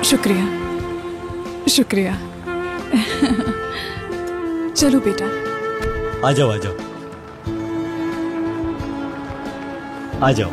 शुक्रिया शुक्रिया। चलो बेटा। आ जाओ आ जाओ आ जाओ।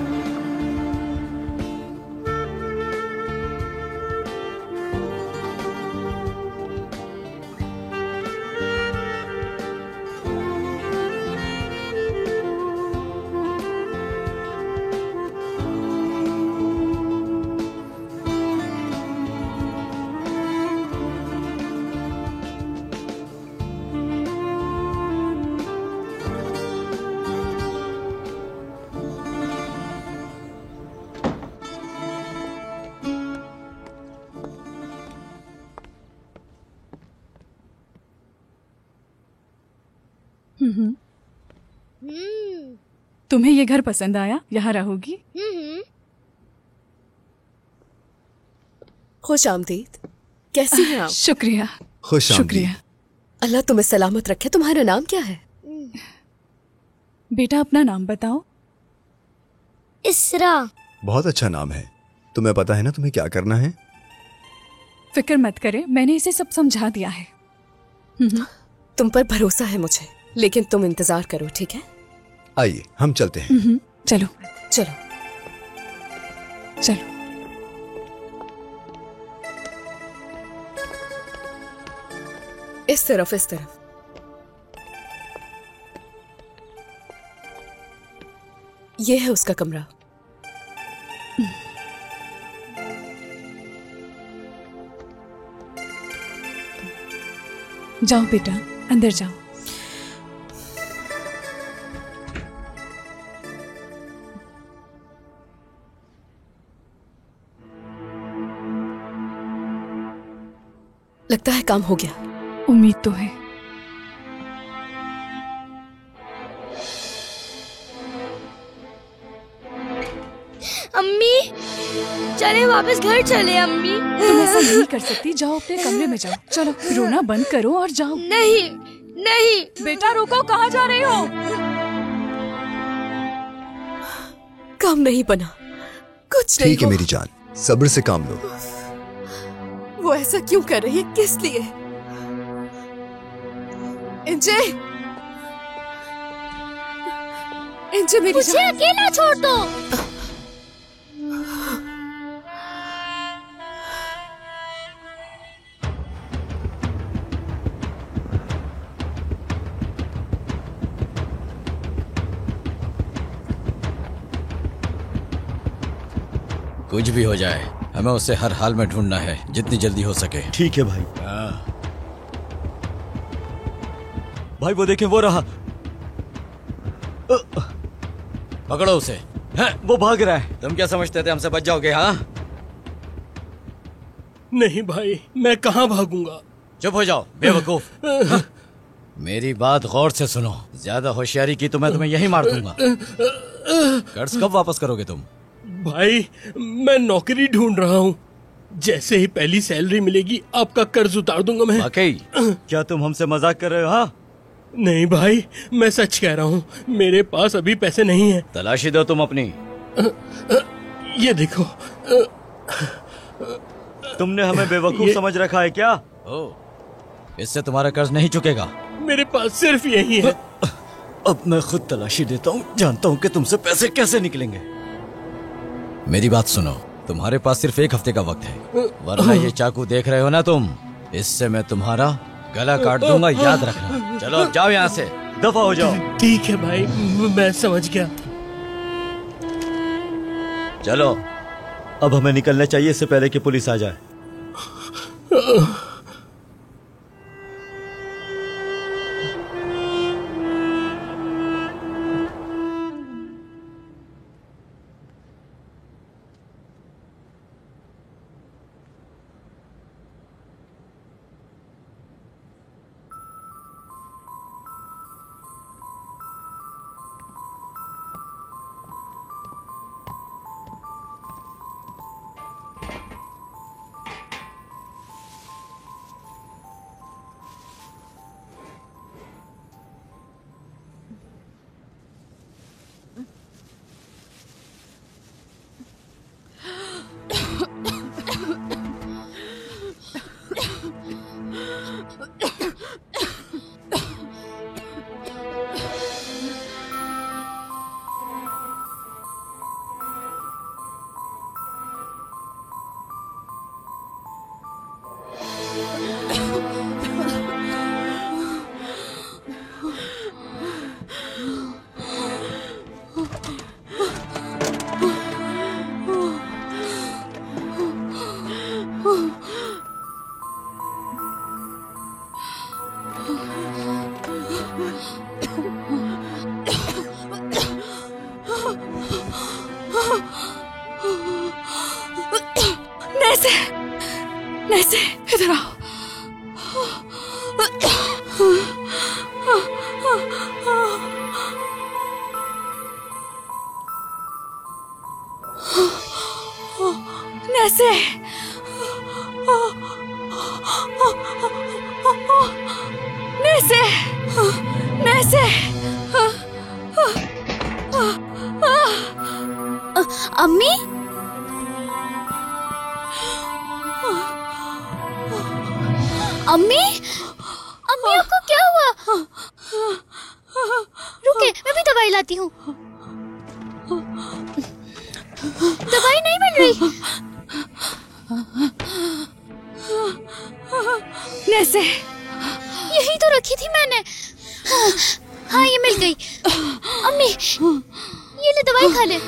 तुम्हें ये घर पसंद आया? यहाँ रहोगी? खुश आमदीद। कैसी हैं आप? शुक्रिया खुश आमदीद। शुक्रिया। अल्लाह तुम्हें सलामत रखे। तुम्हारा नाम क्या है? बेटा अपना नाम बताओ। इसरा। बहुत अच्छा नाम है। तुम्हें पता है ना तुम्हें क्या करना है? फिक्र मत करे, मैंने इसे सब समझा दिया है। तुम पर भरोसा है मुझे, लेकिन तुम इंतजार करो, ठीक है? आइए हम चलते हैं। चलो चलो चलो। इस तरफ इस तरफ। ये है उसका कमरा। जाओ बेटा, अंदर जाओ। लगता है काम हो गया। उम्मीद तो है। अम्मी चले वापस घर चले। अम्मी तुम ऐसा नहीं कर सकती, जाओ अपने कमरे में जाओ। चलो रोना बंद करो और जाओ। नहीं नहीं। बेटा रुको, कहाँ जा रही हो? काम नहीं बना, कुछ नहीं ठीक है हुआ। मेरी जान, सब्र से काम लो। वो ऐसा क्यों कर रही है? किस लिए? इंजे, इंजे मेरी मुझे जान। अकेला छोड़ दो। कुछ भी हो जाए, हमें उसे हर हाल में ढूंढना है, जितनी जल्दी हो सके। ठीक है भाई। भाई वो देखें, वो रहा। पकड़ो उसे। वो भाग रहा है। तुम क्या समझते थे हमसे बच जाओगे? हाँ, नहीं भाई, मैं कहाँ भागूंगा। चुप हो जाओ बेवकूफ। मेरी बात गौर से सुनो, ज्यादा होशियारी की तो मैं तुम्हें यही मार दूंगा। कर्ज कब वापस करोगे तुम? भाई मैं नौकरी ढूंढ रहा हूँ, जैसे ही पहली सैलरी मिलेगी आपका कर्ज उतार दूंगा मैं। वाकई? क्या तुम हमसे मजाक कर रहे हो? हाँ नहीं भाई, मैं सच कह रहा हूँ, मेरे पास अभी पैसे नहीं है। तलाशी दो तुम अपनी। ये देखो। तुमने हमें बेवकूफ समझ रखा है क्या? इससे तुम्हारा कर्ज नहीं चुकेगा। मेरे पास सिर्फ यही है। अब मैं खुद तलाशी देता हूँ, जानता हूँ कि तुमसे पैसे कैसे निकलेंगे। मेरी बात सुनो, तुम्हारे पास सिर्फ 1 हफ्ते का वक्त है, वरना ये चाकू देख रहे हो ना तुम, इससे मैं तुम्हारा गला काट दूंगा, याद रखना। चलो अब जाओ यहाँ से, दफा हो जाओ। ठीक है भाई, मैं समझ गया। चलो अब हमें निकलना चाहिए, इससे पहले कि पुलिस आ जाए। नैसे, नैसे इधर आओ। नैसे, नैसे, नैसे। अम्मी अम्मी अम्मी आपको क्या हुआ? रुके, मैं भी दवाई लाती हूँ। दवाई नहीं मिल रही। नैसे, यही तो रखी थी मैंने। हाँ ये मिल गई। अम्मी ये ले दवाई खा ले।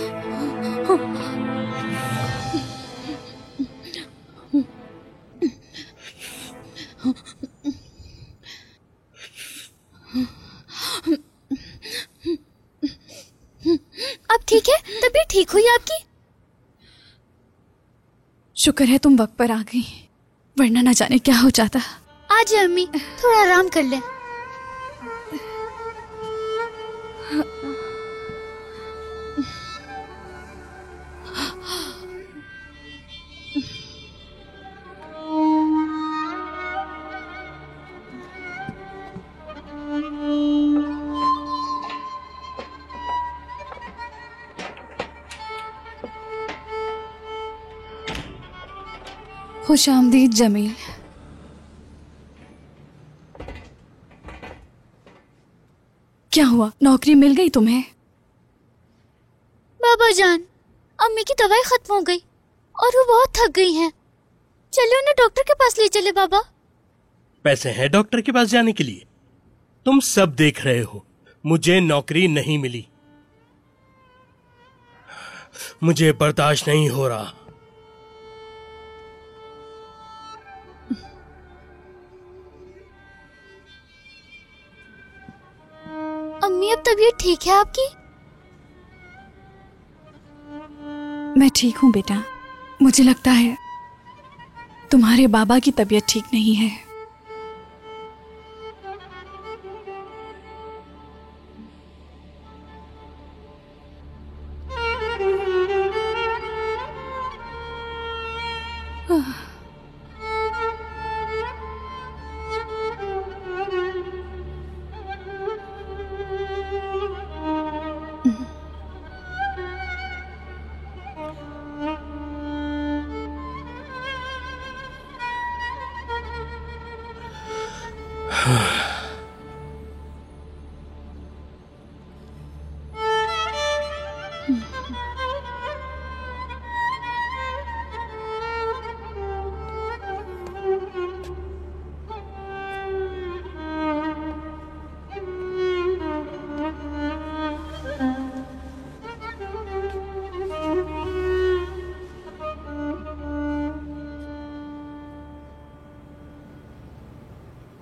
अब ठीक है? तबीयत ठीक हुई आपकी? शुक्र है तुम वक्त पर आ गई, वरना ना जाने क्या हो जाता। आज अम्मी थोड़ा आराम कर ले। खुशामदीद जमील। क्या हुआ, नौकरी मिल गई तुम्हें? बाबा जान, अम्मी की दवाई खत्म हो गई और वो बहुत थक गई हैं। चलो उन्हें डॉक्टर के पास ले चले बाबा। पैसे हैं डॉक्टर के पास जाने के लिए? तुम सब देख रहे हो, मुझे नौकरी नहीं मिली। मुझे बर्दाश्त नहीं हो रहा। अम्मी अब तबीयत ठीक है आपकी? मैं ठीक हूँ बेटा। मुझे लगता है तुम्हारे बाबा की तबीयत ठीक नहीं है।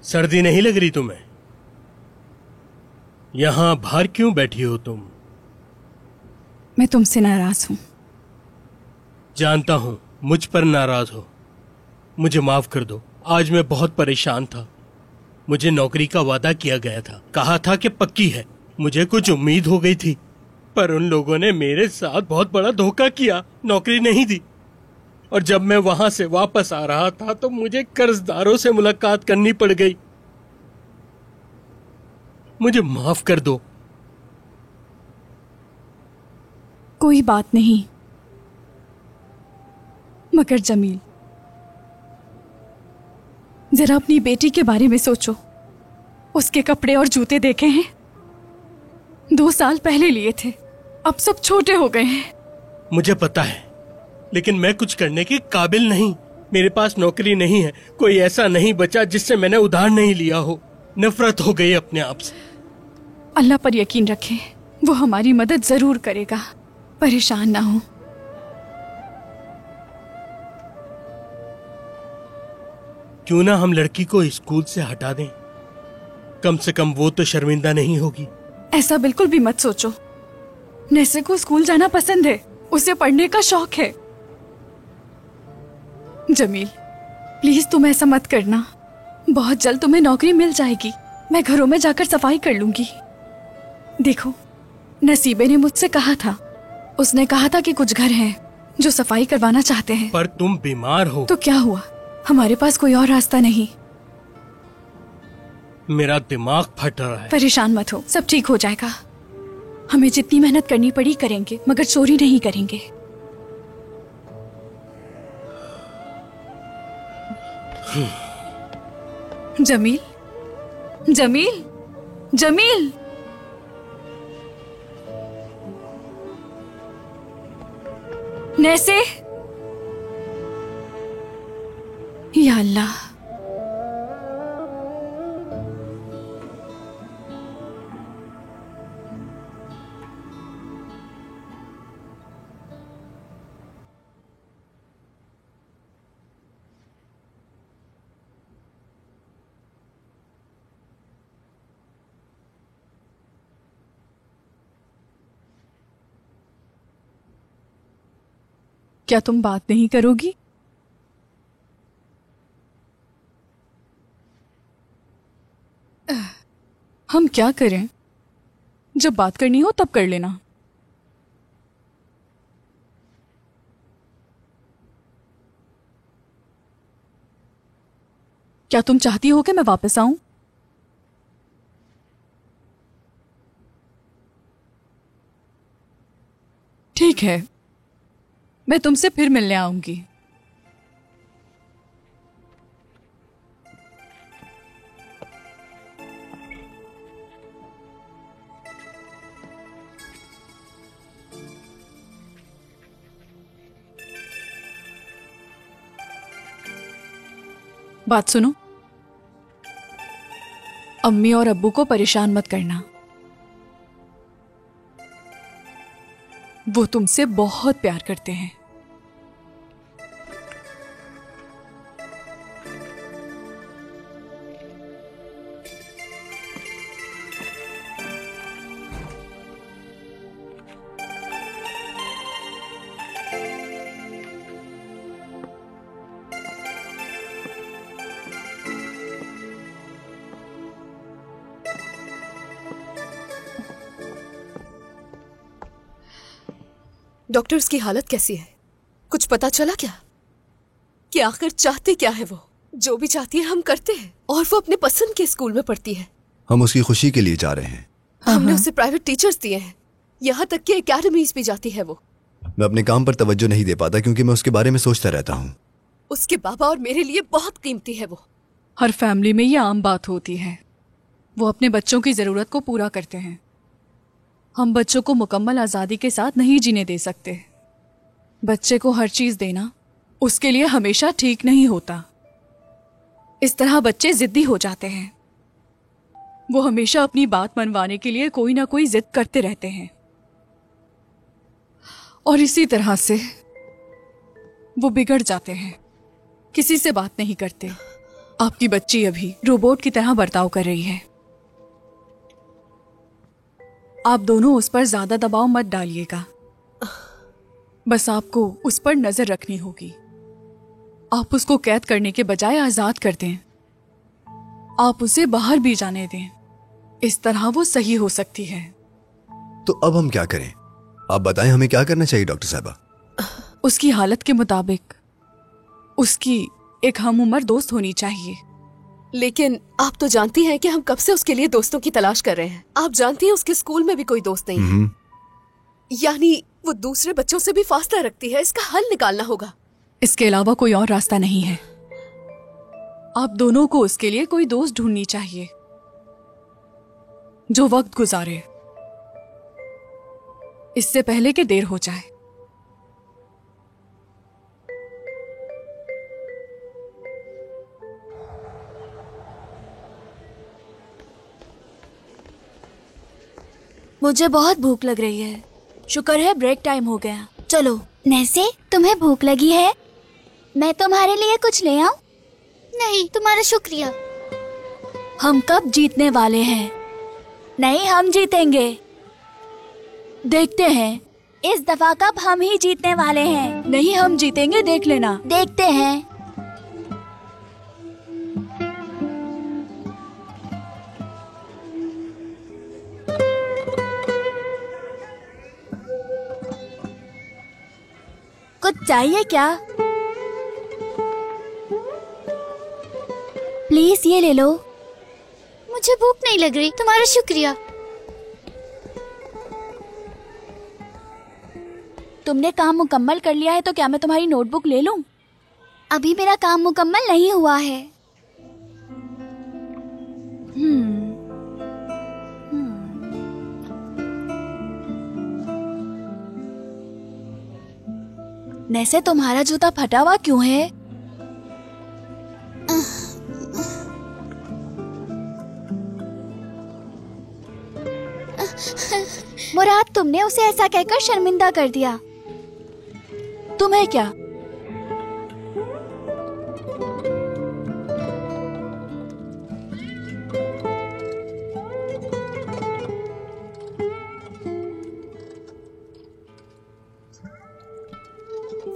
सर्दी नहीं लग रही तुम्हें? यहां बाहर क्यों बैठी हो तुम? मैं तुमसे नाराज हूँ। जानता हूं मुझ पर नाराज हो। मुझे माफ कर दो। आज मैं बहुत परेशान था। मुझे नौकरी का वादा किया गया था, कहा था कि पक्की है। मुझे कुछ उम्मीद हो गई थी, पर उन लोगों ने मेरे साथ बहुत बड़ा धोखा किया, नौकरी नहीं दी। और जब मैं वहां से वापस आ रहा था तो मुझे कर्जदारों से मुलाकात करनी पड़ गई। मुझे माफ कर दो। कोई बात नहीं, मगर जमील जरा अपनी बेटी के बारे में सोचो। उसके कपड़े और जूते देखे हैं? 2 साल पहले लिए थे, अब सब छोटे हो गए हैं। मुझे पता है, लेकिन मैं कुछ करने के काबिल नहीं। मेरे पास नौकरी नहीं है। कोई ऐसा नहीं बचा जिससे मैंने उधार नहीं लिया हो। नफरत हो गई अपने आप से। अल्लाह पर यकीन रखें, वो हमारी मदद जरूर करेगा। परेशान ना हो। क्यों ना हम लड़की को स्कूल से हटा दें? कम से कम वो तो शर्मिंदा नहीं होगी। ऐसा बिल्कुल भी मत सोचो। नैसे को स्कूल जाना पसंद है, उसे पढ़ने का शौक है। जमील, प्लीज तुम ऐसा मत करना। बहुत जल्द तुम्हें नौकरी मिल जाएगी। मैं घरों में जाकर सफाई कर लूंगी। देखो, नसीबे ने मुझसे कहा था, उसने कहा था कि कुछ घर हैं जो सफाई करवाना चाहते हैं। पर तुम बीमार हो। तो क्या हुआ, हमारे पास कोई और रास्ता नहीं। मेरा दिमाग फट रहा है। परेशान मत हो, सब ठीक हो जाएगा। हमें जितनी मेहनत करनी पड़ी करेंगे, मगर चोरी नहीं करेंगे। जमील, जमील, जमील। नैसे, या अल्लाह। क्या तुम बात नहीं करोगी? हम क्या करें? जब बात करनी हो तब कर लेना। क्या तुम चाहती हो कि मैं वापस आऊं? ठीक है, मैं तुमसे फिर मिलने आऊंगी। बात सुनो, अम्मी और अब्बू को परेशान मत करना। वो तुमसे बहुत प्यार करते हैं। डॉक्टर्स की हालत कैसी है? कुछ पता चला क्या कि आखिर चाहते क्या है? वो जो भी चाहती है हम करते हैं, और वो अपने पसंद के स्कूल में पढ़ती है। हम उसकी खुशी के लिए जा रहे हैं। हमने उसे प्राइवेट टीचर्स दिए हैं, यहाँ तक कि एकेडमीज भी जाती है वो। मैं अपने काम पर तवज्जो नहीं दे पाता क्योंकि मैं उसके बारे में सोचता रहता हूँ। उसके बाबा और मेरे लिए बहुत कीमती है वो। हर फैमिली में ये आम बात होती है। वो अपने बच्चों की जरूरत को पूरा करते हैं। हम बच्चों को मुकम्मल आजादी के साथ नहीं जीने दे सकते। बच्चे को हर चीज देना उसके लिए हमेशा ठीक नहीं होता। इस तरह बच्चे जिद्दी हो जाते हैं। वो हमेशा अपनी बात मनवाने के लिए कोई ना कोई जिद करते रहते हैं, और इसी तरह से वो बिगड़ जाते हैं, किसी से बात नहीं करते। आपकी बच्ची अभी रोबोट की तरह बर्ताव कर रही है। आप दोनों उस पर ज्यादा दबाव मत डालिएगा। बस आपको उस पर नजर रखनी होगी। आप उसको कैद करने के बजाय आजाद कर दें। आप उसे बाहर भी जाने दें। इस तरह वो सही हो सकती है। तो अब हम क्या करें? आप बताएं हमें क्या करना चाहिए डॉक्टर साहबा? उसकी हालत के मुताबिक उसकी एक हम उम्र दोस्त होनी चाहिए। लेकिन आप तो जानती हैं कि हम कब से उसके लिए दोस्तों की तलाश कर रहे हैं। आप जानती हैं उसके स्कूल में भी कोई दोस्त नहीं है। यानी वो दूसरे बच्चों से भी फासला रखती है। इसका हल निकालना होगा। इसके अलावा कोई और रास्ता नहीं है। आप दोनों को उसके लिए कोई दोस्त ढूंढनी चाहिए जो वक्त गुजारे, इससे पहले कि देर हो जाए। मुझे बहुत भूख लग रही है। शुक्र है ब्रेक टाइम हो गया। चलो। नैसे, तुम्हें भूख लगी है? मैं तुम्हारे लिए कुछ ले आऊं? नहीं, तुम्हारा शुक्रिया। हम कब जीतने वाले हैं? नहीं, हम जीतेंगे। देखते हैं। इस दफा कब हम ही जीतने वाले हैं। नहीं, हम जीतेंगे, देख लेना। देखते हैं। चाहिए क्या? प्लीज ये ले लो। मुझे भूख नहीं लग रही, तुम्हारा शुक्रिया। तुमने काम मुकम्मल कर लिया है तो क्या मैं तुम्हारी नोटबुक ले लूं? अभी मेरा काम मुकम्मल नहीं हुआ है। वैसे तुम्हारा जूता फटा हुआ क्यों है? मुराद, तुमने उसे ऐसा कहकर शर्मिंदा कर दिया। तुम्हें क्या?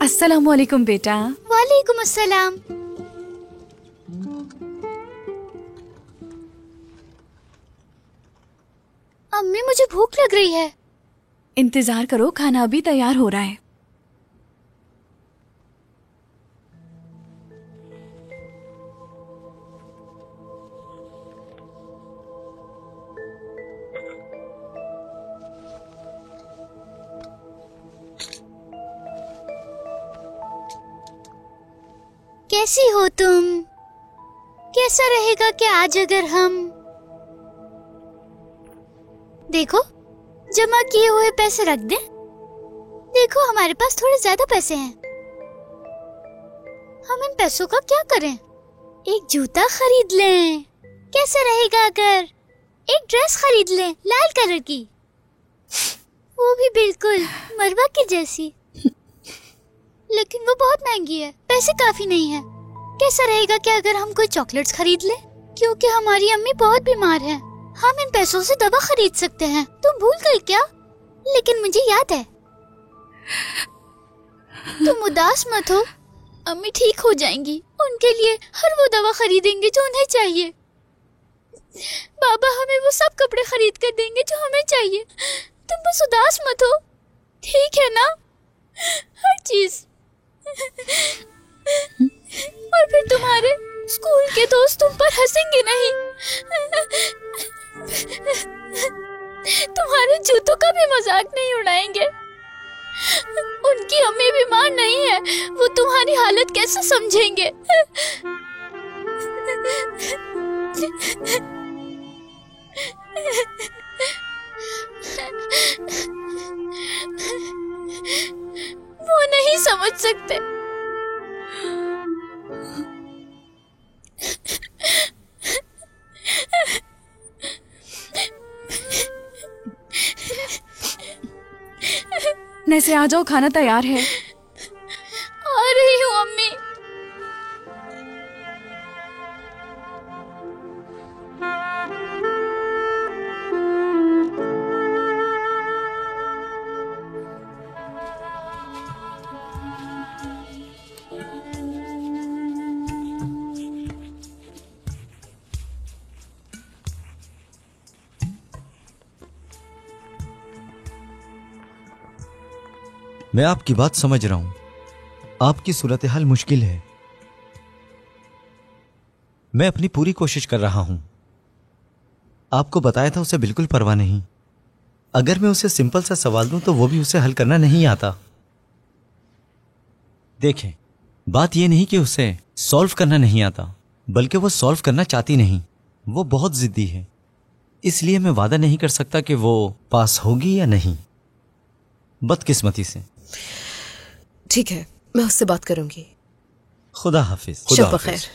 अस्सलाम वालेकुम बेटा। वालेकुम अस्सलाम। अम्मी, मुझे भूख लग रही है। इंतजार करो, खाना अभी तैयार हो रहा है। कैसी हो तुम? कैसा रहेगा कि आज अगर हम देखो जमा किए हुए पैसे रख दें? देखो हमारे पास थोड़े ज्यादा पैसे हैं। हम इन पैसों का क्या करें? एक जूता खरीद लें। कैसा रहेगा अगर एक ड्रेस खरीद लें लाल कलर की, वो भी बिल्कुल मरवा की जैसी, लेकिन वो बहुत महंगी है, पैसे काफी नहीं है। कैसा रहेगा कि अगर हम कोई चॉकलेट्स खरीद लें? क्योंकि हमारी अम्मी बहुत बीमार है, हम इन पैसों से दवा खरीद सकते हैं। तुम भूल गई क्या? लेकिन मुझे याद है। तुम उदास मत हो, अम्मी ठीक हो जाएंगी। उनके लिए हर वो दवा खरीदेंगे जो उन्हें चाहिए। बाबा हमें वो सब कपड़े खरीद कर देंगे जो हमें चाहिए। तुम बस उदास मत हो, ठीक है ना? हर चीज। और फिर तुम्हारे स्कूल के दोस्त तुम पर हंसेंगे नहीं। तुम्हारे जूतों का भी मजाक नहीं उड़ाएंगे। उनकी अम्मी बीमार नहीं है, वो तुम्हारी हालत कैसे समझेंगे? वो नहीं समझ सकते। नैसे आ जाओ, खाना तैयार है। आ रही हूँ अम्मी। मैं आपकी बात समझ रहा हूं, आपकी सूरत हाल मुश्किल है। मैं अपनी पूरी कोशिश कर रहा हूं। आपको बताया था उसे बिल्कुल परवाह नहीं। अगर मैं उसे सिंपल सा सवाल दूं तो वो भी उसे हल करना नहीं आता। देखें, बात यह नहीं कि उसे सॉल्व करना नहीं आता, बल्कि वो सॉल्व करना चाहती नहीं। वो बहुत जिद्दी है, इसलिए मैं वादा नहीं कर सकता कि वो पास होगी या नहीं, बदकिस्मती से। ठीक है, मैं उससे बात करूंगी। खुदा हाफिज। शब बखैर।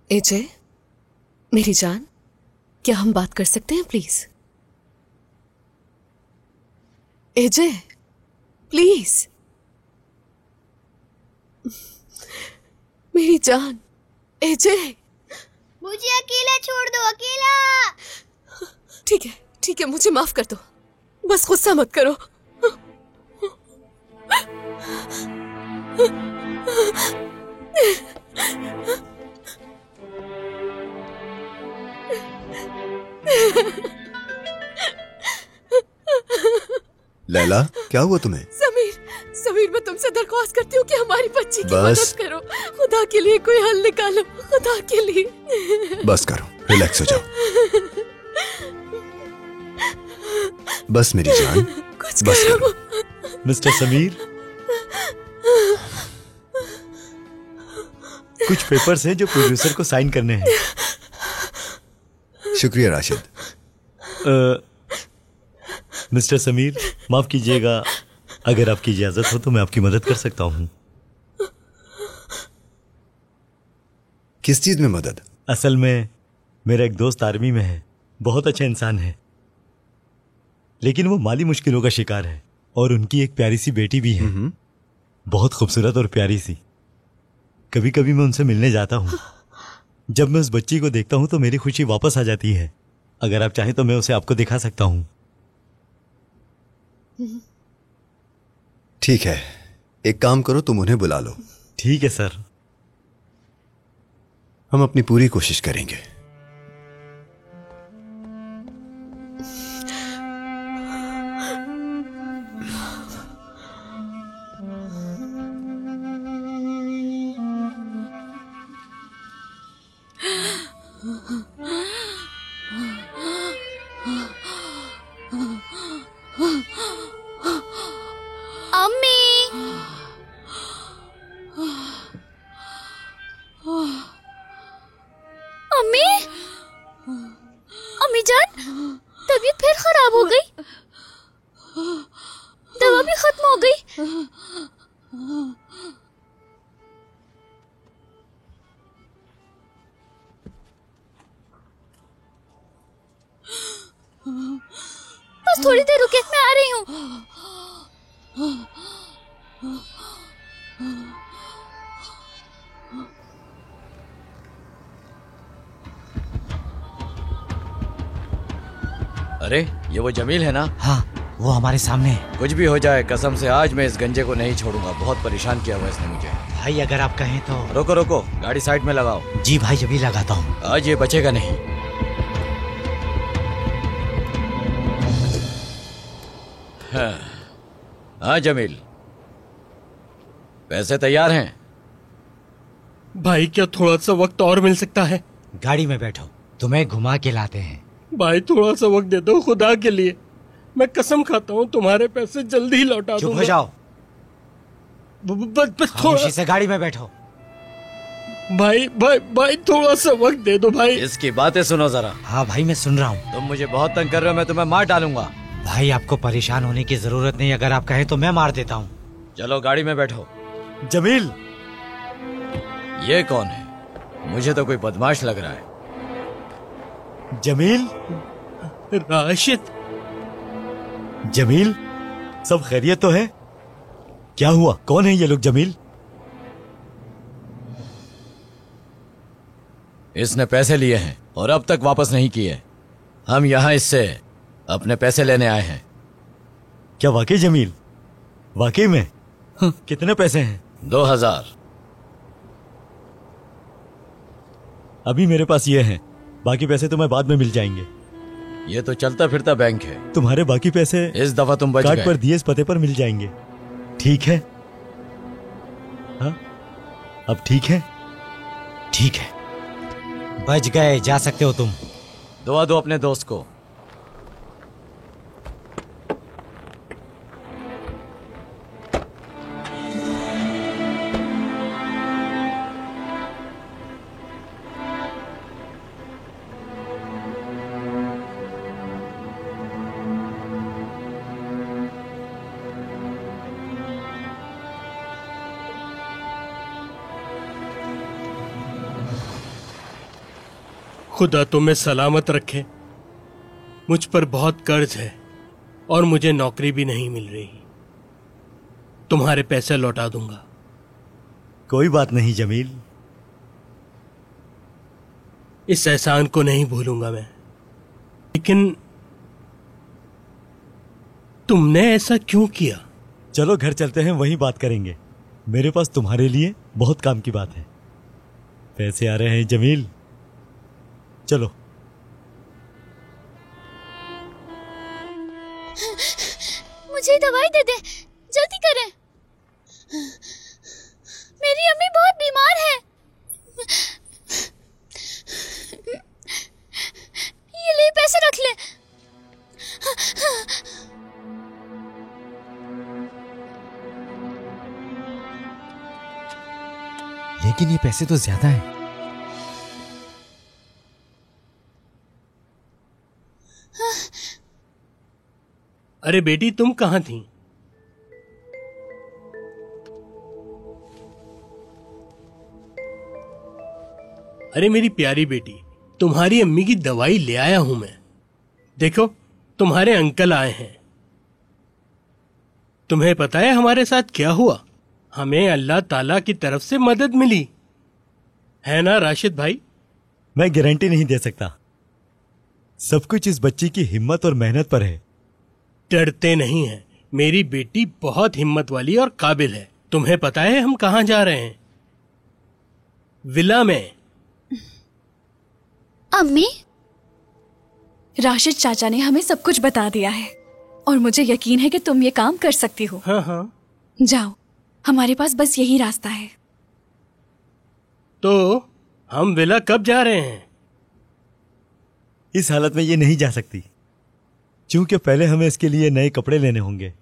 एजे, मेरी जान, क्या हम बात कर सकते हैं प्लीज? AJ, please. मेरी जान, एजे। मुझे अकेला छोड़ दो, अकेला। ठीक है, मुझे माफ कर दो, बस गुस्सा मत करो। लैला, क्या हुआ तुम्हें? समीर, मैं तुमसे दरख्वास्त करती हूँ कि हमारी बच्ची की मदद करो। खुदा के लिए कोई हल निकालो, खुदा के लिए। बस करो, रिलैक्स हो जाओ। बस मेरी जान, कुछ बस करो। करो। मिस्टर समीर, कुछ पेपर्स हैं जो प्रोड्यूसर को साइन करने हैं। शुक्रिया राशिद। मिस्टर समीर, माफ कीजिएगा, अगर आपकी इजाजत हो तो मैं आपकी मदद कर सकता हूँ। किस चीज में मदद? असल में मेरा एक दोस्त आर्मी में है, बहुत अच्छा इंसान है, लेकिन वो माली मुश्किलों का शिकार है और उनकी एक प्यारी सी बेटी भी है, बहुत खूबसूरत और प्यारी सी। कभी कभी मैं उनसे मिलने जाता हूँ। जब मैं उस बच्ची को देखता हूँ तो मेरी खुशी वापस आ जाती है। अगर आप चाहें तो मैं उसे आपको दिखा सकता हूँ। ठीक है, एक काम करो, तुम उन्हें बुला लो। ठीक है सर। हम अपनी पूरी कोशिश करेंगे। अम्मी जान, तबीयत फिर खराब हो गई, दवा भी खत्म हो गई। बस थोड़ी देर रुके, मैं आ रही हूँ। अरे ये वो जमील है ना? हाँ, वो हमारे सामने है। कुछ भी हो जाए, कसम से आज मैं इस गंजे को नहीं छोड़ूंगा। बहुत परेशान किया हुआ इसने मुझे। भाई अगर आप कहें तो। रोको रोको, गाड़ी साइड में लगाओ। जी भाई, अभी लगाता हूँ। आज ये बचेगा नहीं। हाँ जमील, पैसे तैयार हैं? भाई क्या थोड़ा सा वक्त और मिल सकता है? गाड़ी में बैठो, तुम्हें घुमा के लाते हैं। भाई थोड़ा सा वक्त दे दो खुदा के लिए। मैं कसम खाता हूँ तुम्हारे पैसे जल्दी ही लौटा दूंगा। चुप हो जाओ, बस थोड़ा से गाड़ी में बैठो। भाई भाई भाई थोड़ा सा वक्त दे दो भाई। इसकी बातें सुनो जरा। हाँ भाई, मैं सुन रहा हूँ। तुम मुझे बहुत तंग कर रहे हो, मैं तुम्हें मार डालूंगा। भाई आपको परेशान होने की जरूरत नहीं, अगर आप कहें तो मैं मार देता हूँ। चलो गाड़ी में बैठो। जमील, ये कौन है? मुझे तो कोई बदमाश लग रहा है। जमील, राशिद। जमील, सब खैरियत तो है? क्या हुआ, कौन है ये लोग? जमील, इसने पैसे लिए हैं और अब तक वापस नहीं किए। हम यहाँ इससे अपने पैसे लेने आए हैं। क्या वाकई जमील? वाकई में? कितने पैसे हैं? 2000। अभी मेरे पास ये हैं, बाकी पैसे तुम्हें बाद में मिल जाएंगे। ये तो चलता फिरता बैंक है। तुम्हारे बाकी पैसे इस दफा तुम बच कार्ड गए। पर दिए इस पते पर मिल जाएंगे। ठीक है? हाँ, अब ठीक है? ठीक है, बच गए, जा सकते हो तुम। दुआ दो अपने दोस्त को। खुदा तुम्हें सलामत रखे। मुझ पर बहुत कर्ज है और मुझे नौकरी भी नहीं मिल रही। तुम्हारे पैसे लौटा दूंगा। कोई बात नहीं जमील, इस एहसान को नहीं भूलूंगा मैं। लेकिन तुमने ऐसा क्यों किया? चलो घर चलते हैं, वहीं बात करेंगे। मेरे पास तुम्हारे लिए बहुत काम की बात है। पैसे आ रहे हैं जमील, चलो। मुझे दवाई दे दे, जल्दी करें। मेरी अम्मी बहुत बीमार है। ये ले, पैसे रख ले। लेकिन ये पैसे तो ज्यादा हैं। अरे बेटी, तुम कहाँ थी? अरे मेरी प्यारी बेटी, तुम्हारी अम्मी की दवाई ले आया हूं मैं। देखो, तुम्हारे अंकल आए हैं। तुम्हें पता है हमारे साथ क्या हुआ? हमें अल्लाह ताला की तरफ से मदद मिली है ना राशिद भाई? मैं गारंटी नहीं दे सकता, सब कुछ इस बच्ची की हिम्मत और मेहनत पर है। डरते नहीं हैं। मेरी बेटी बहुत हिम्मत वाली और काबिल है। तुम्हें पता है हम कहाँ जा रहे हैं? विला में। अम्मी, राशिद चाचा ने हमें सब कुछ बता दिया है और मुझे यकीन है कि तुम ये काम कर सकती हो। हाँ हाँ। जाओ, हमारे पास बस यही रास्ता है। तो हम विला कब जा रहे हैं? इस हालत में ये नहीं जा सकती, क्योंकि पहले हमें इसके लिए नए कपड़े लेने होंगे।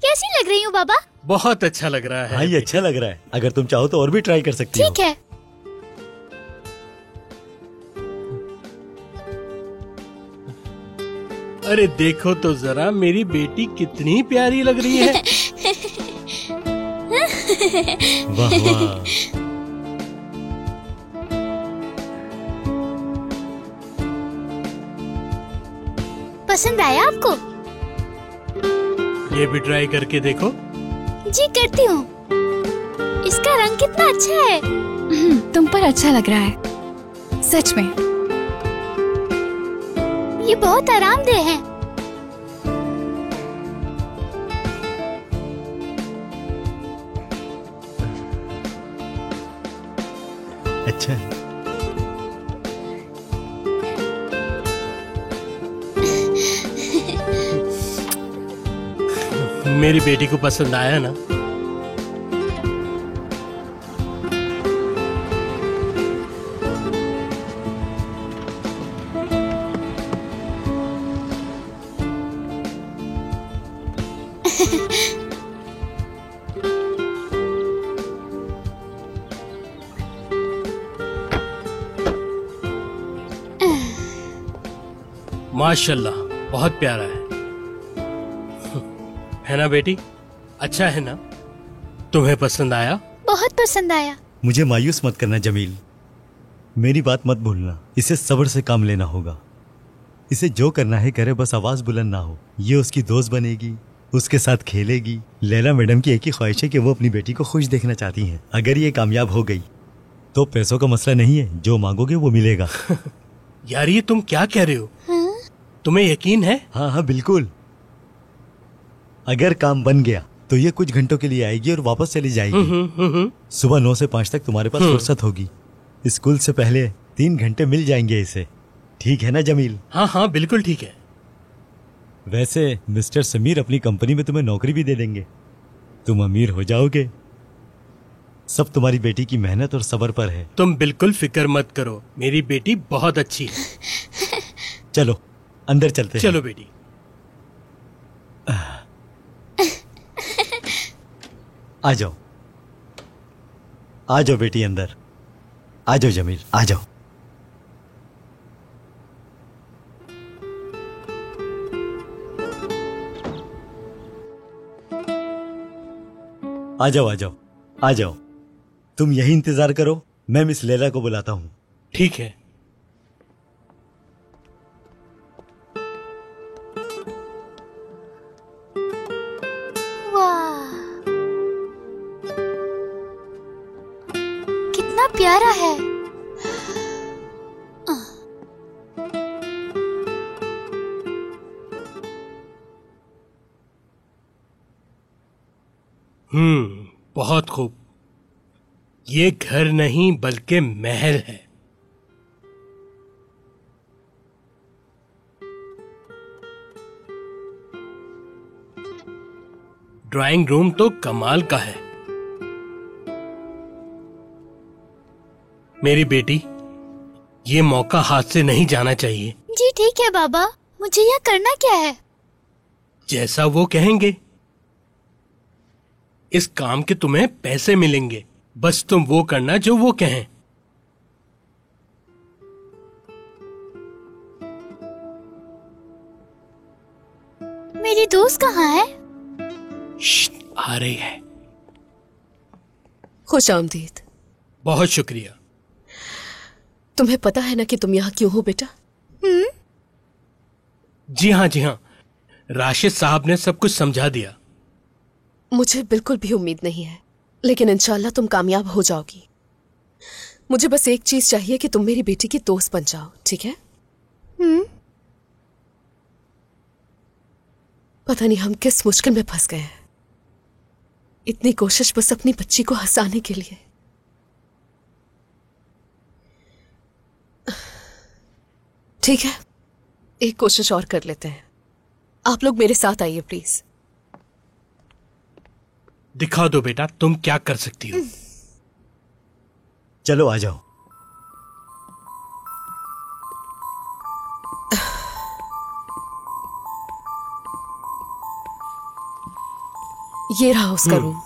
कैसी लग रही हूँ बाबा? बहुत अच्छा लग रहा है। हाँ, ये अच्छा लग रहा है। अगर तुम चाहो तो और भी ट्राई कर सकती हो। ठीक है। अरे देखो तो जरा, मेरी बेटी कितनी प्यारी लग रही है। वाह वाह। पसंद आया आपको? ये भी ट्राई करके देखो। जी करती हूँ। इसका रंग कितना अच्छा है। तुम पर अच्छा लग रहा है, सच में। ये बहुत आरामदेह है। अच्छा है। मेरी बेटी को पसंद आया ना? माशाल्लाह, बहुत प्यारा है ना बेटी? अच्छा है ना? तुम्हें पसंद आया? बहुत पसंद आया। मुझे मायूस मत करना जमील, मेरी बात मत भूलना। इसे सब्र से काम लेना होगा। इसे जो करना है करे, बस आवाज बुलंद ना हो। ये उसकी दोस्त बनेगी, उसके साथ खेलेगी। लैला मैडम की एक ही ख्वाहिश है कि वो अपनी बेटी को खुश देखना चाहती हैं। अगर ये कामयाब हो गई तो पैसों का मसला नहीं है, जो मांगोगे वो मिलेगा। यार, ये तुम क्या कह रहे हो? तुम्हें यकीन है? हाँ हाँ बिल्कुल। अगर काम बन गया तो ये कुछ घंटों के लिए आएगी और वापस चली जाएगी। सुबह 9 से 5 तक तुम्हारे पास फुर्सत होगी। स्कूल से पहले 3 घंटे मिल जाएंगे इसे। ठीक है ना जमील? हाँ हाँ बिल्कुल ठीक है। वैसे मिस्टर समीर अपनी कंपनी में तुम्हें नौकरी भी दे देंगे। तुम अमीर हो जाओगे। सब तुम्हारी बेटी की मेहनत और सब्र पर है। तुम बिल्कुल फिक्र मत करो, मेरी बेटी बहुत अच्छी है। चलो अंदर चलते हैं। चलो बेटी। आ जाओ, आ जाओ बेटी अंदर। आ जाओ जमील, आ जाओ। आ जाओ आ जाओ। आ जाओ, तुम यही इंतजार करो, मैं मिस लैला को बुलाता हूँ। ठीक है। वाह, कितना प्यारा है। बहुत खूब। ये घर नहीं बल्कि महल है। ड्राइंग रूम तो कमाल का है। मेरी बेटी, ये मौका हाथ से नहीं जाना चाहिए। जी ठीक है बाबा, मुझे यह करना क्या है? जैसा वो कहेंगे। इस काम के तुम्हें पैसे मिलेंगे, बस तुम वो करना जो वो कहें। मेरी दोस्त कहाँ है? आ रही है। खुश आमदीद। बहुत शुक्रिया। तुम्हें पता है ना कि तुम यहाँ क्यों हो बेटा? जी हाँ, राशिद साहब ने सब कुछ समझा दिया। मुझे बिल्कुल भी उम्मीद नहीं है, लेकिन इंशाल्लाह तुम कामयाब हो जाओगी। मुझे बस एक चीज चाहिए कि तुम मेरी बेटी की दोस्त बन जाओ, ठीक है? पता नहीं हम किस मुश्किल में फंस गए हैं। इतनी कोशिश बस अपनी बच्ची को हंसाने के लिए। ठीक है, एक कोशिश और कर लेते हैं। आप लोग मेरे साथ आइए प्लीज। दिखा दो बेटा, तुम क्या कर सकती हो। चलो आ जाओ। ये रहा उसका रूम।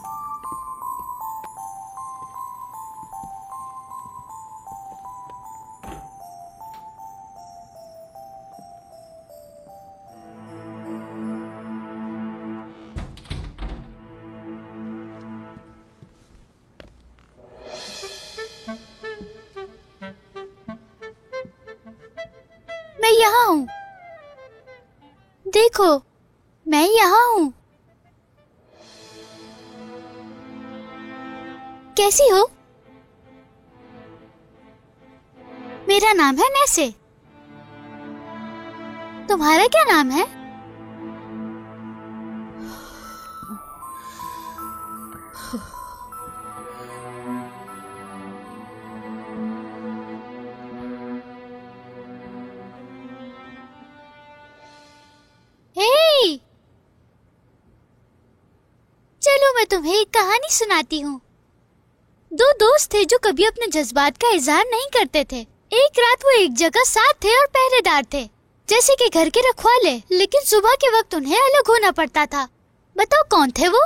मैं यहाँ हूँ, देखो मैं यहाँ हूँ। कैसी हो? मेरा नाम है नैसे। तुम्हारा क्या नाम है? हे! चलो मैं तुम्हें एक कहानी सुनाती हूँ। दो दोस्त थे जो कभी अपने जज्बात का इजहार नहीं करते थे। एक रात वो एक जगह साथ थे और पहरेदार थे, जैसे कि घर के रखवाले, लेकिन सुबह के वक्त उन्हें अलग होना पड़ता था। बताओ कौन थे वो?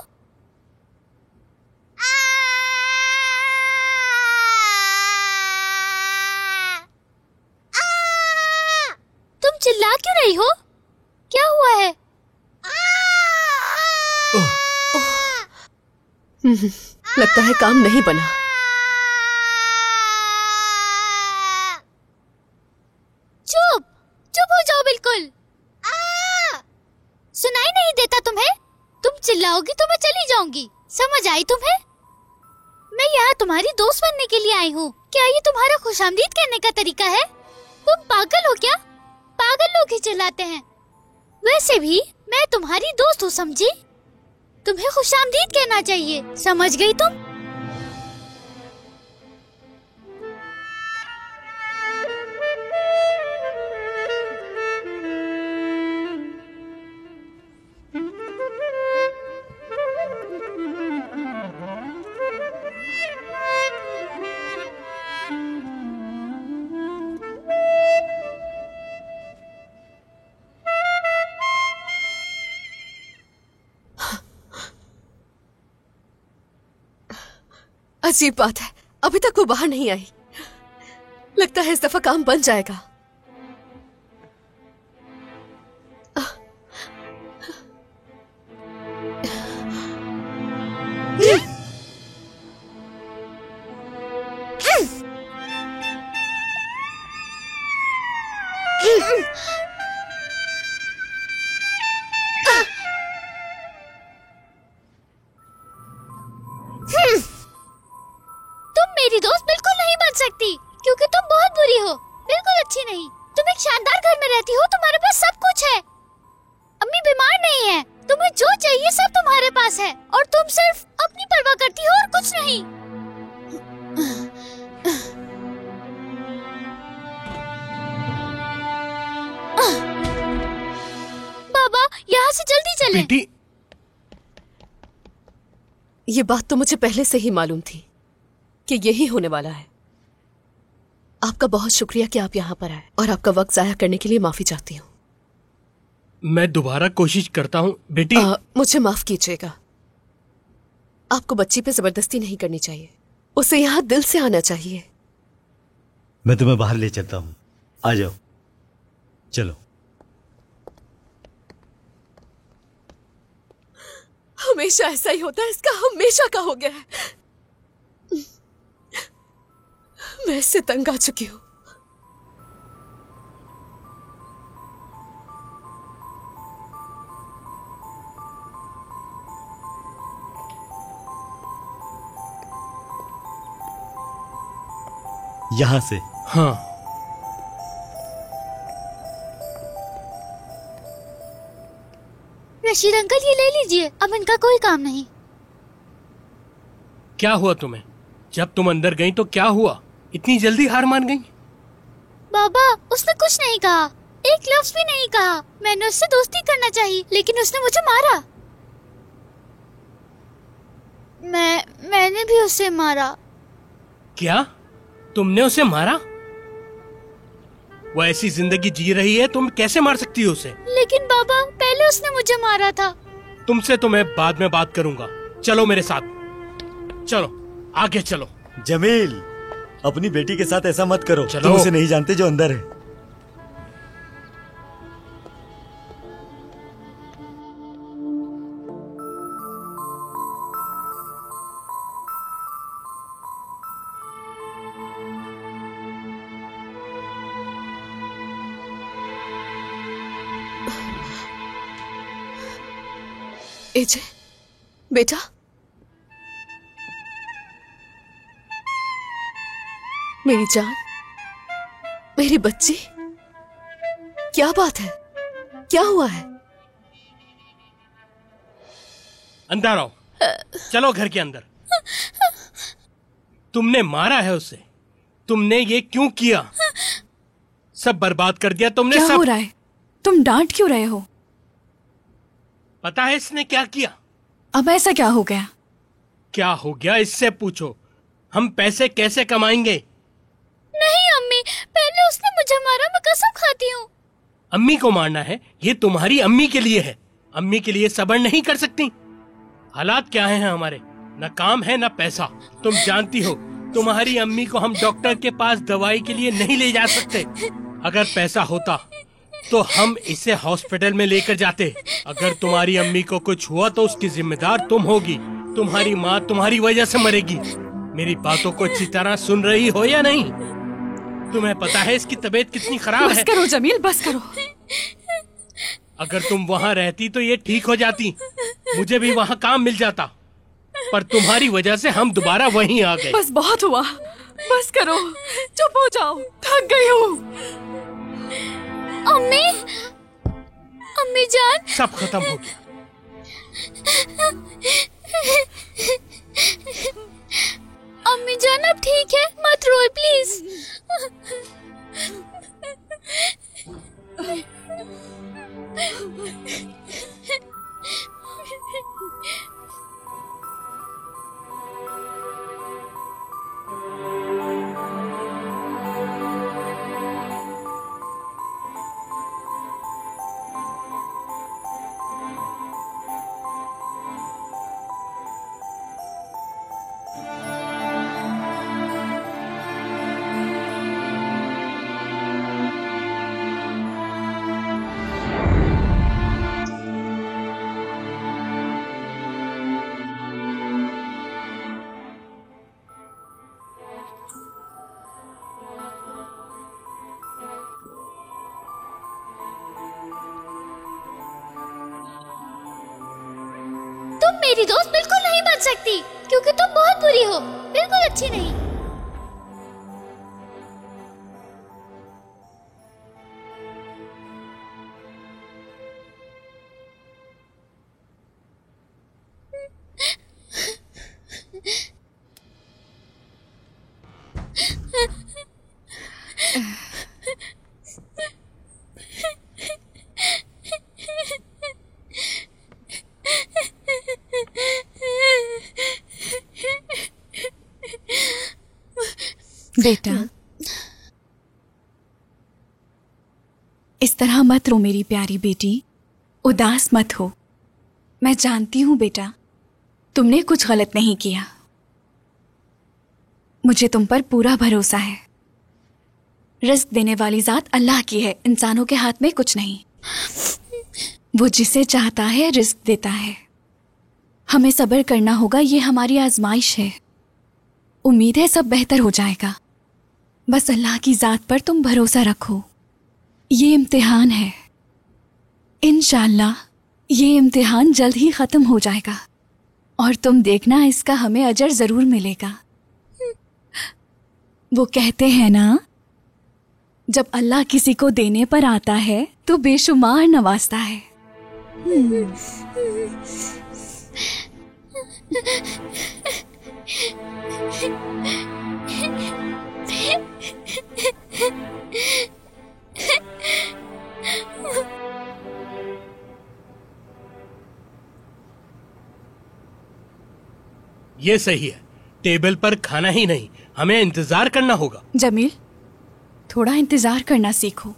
तुम चिल्ला क्यों रही हो? क्या हुआ है? लगता है काम नहीं बना। चुप चुप हो जाओ बिल्कुल। सुनाई नहीं देता तुम्हें? तुम चिल्लाओगी तो मैं चली जाऊंगी। समझ आई तुम्हें? मैं यहाँ तुम्हारी दोस्त बनने के लिए आई हूँ। क्या ये तुम्हारा खुशामदीद कहने का तरीका है? तुम पागल हो क्या? पागल लोग ही चिल्लाते हैं। वैसे भी मैं तुम्हारी दोस्त हूँ, समझी? तुम्हें खुशामदीद कहना चाहिए, समझ गई तुम? अजीब बात है, अभी तक वो बाहर नहीं आई। लगता है इस दफा काम बन जाएगा। हो, बिल्कुल अच्छी नहीं। तुम एक शानदार घर में रहती हो, तुम्हारे पास सब कुछ है। अम्मी बीमार नहीं है, तुम्हें जो चाहिए सब तुम्हारे पास है और तुम सिर्फ अपनी परवाह करती हो और कुछ नहीं। बाबा यहाँ से जल्दी चलें। बेटी, ये बात तो मुझे पहले से ही मालूम थी कि यही होने वाला है। आपका बहुत शुक्रिया कि आप यहाँ पर आए और आपका वक्त जाया करने के लिए माफी चाहती हूँ। मैं दोबारा कोशिश करता हूँ बेटी। मुझे माफ कीजिएगा। आपको बच्ची पे जबरदस्ती नहीं करनी चाहिए, उसे यहाँ दिल से आना चाहिए। मैं तुम्हें बाहर ले चलता हूँ, आ जाओ। चलो। हमेशा ऐसा ही होता है, इसका हमेशा का हो गया है। मैं इससे तंग आ चुकी हूँ। यहाँ से। हाँ, रशीद अंकल ये ले लीजिए, अब इनका कोई काम नहीं। क्या हुआ तुम्हें? जब तुम अंदर गई तो क्या हुआ? इतनी जल्दी हार मान गई? बाबा उसने कुछ नहीं कहा, एक लफ्ज भी नहीं कहा। मैंने उससे दोस्ती करना चाहिए लेकिन उसने मुझे मारा। मैंने भी उसे मारा। क्या तुमने उसे मारा? वो ऐसी जिंदगी जी रही है, तुम कैसे मार सकती हो उसे? लेकिन बाबा पहले उसने मुझे मारा था। तुमसे तो मैं बाद में बात करूंगा। चलो मेरे साथ, चलो आगे चलो। जमील, अपनी बेटी के साथ ऐसा मत करो। चलो। तुम उसे नहीं जानते जो अंदर है। एजे, बेटा, मेरी जान, मेरी बच्ची, क्या बात है? क्या हुआ है? अंदर आओ, चलो घर के अंदर। तुमने मारा है उसे, तुमने ये क्यों किया? सब बर्बाद कर दिया तुमने। क्या सब हो रहा है? तुम डांट क्यों रहे हो? पता है इसने क्या किया? अब ऐसा क्या हो गया? क्या हो गया इससे पूछो। हम पैसे कैसे कमाएंगे? नहीं अम्मी, पहले उसने मुझे मारा, मैं कसम खाती हूँ। अम्मी को मारना है? ये तुम्हारी अम्मी के लिए है, अम्मी के लिए सब्र नहीं कर सकती? हालात क्या हैं हमारे, न काम है न पैसा। तुम जानती हो तुम्हारी अम्मी को हम डॉक्टर के पास दवाई के लिए नहीं ले जा सकते। अगर पैसा होता तो हम इसे हॉस्पिटल में लेकर जाते। अगर तुम्हारी अम्मी को कुछ हुआ तो उसकी जिम्मेदार तुम होगी। तुम्हारी माँ तुम्हारी वजह से मरेगी। मेरी बातों को अच्छी तरह सुन रही हो या नहीं? तुम्हें पता है इसकी तबीयत कितनी खराब है। बस करो जमील, बस करो। अगर तुम वहाँ रहती तो ये ठीक हो जाती, मुझे भी वहाँ काम मिल जाता। पर तुम्हारी वजह से हम दोबारा वहीं आ गए। बस बहुत हुआ, बस करो, चुप हो जाओ, थक गई हूँ। अम्मी, अम्मी जान, सब खत्म हो गया। अम्मी जान अब ठीक है, मत रोए प्लीज। तुम मेरी दोस्त बिल्कुल नहीं बन सकती क्योंकि तुम बहुत बुरी हो, बिल्कुल अच्छी नहीं। बेटा, इस तरह मत रो मेरी प्यारी बेटी, उदास मत हो। मैं जानती हूं बेटा, तुमने कुछ गलत नहीं किया। मुझे तुम पर पूरा भरोसा है। रिस्क देने वाली जात अल्लाह की है, इंसानों के हाथ में कुछ नहीं। वो जिसे चाहता है रिस्क देता है। हमें सब्र करना होगा, ये हमारी आजमाइश है। उम्मीद है सब बेहतर हो जाएगा। बस अल्लाह की जात पर तुम भरोसा रखो। ये इम्तिहान है, इंशाअल्लाह ये इम्तिहान जल्द ही खत्म हो जाएगा और तुम देखना इसका हमें अजर जरूर मिलेगा। वो कहते हैं ना, जब अल्लाह किसी को देने पर आता है तो बेशुमार नवाजता है। ये सही है, टेबल पर खाना ही नहीं, हमें इंतजार करना होगा। जमील, थोड़ा इंतजार करना सीखो।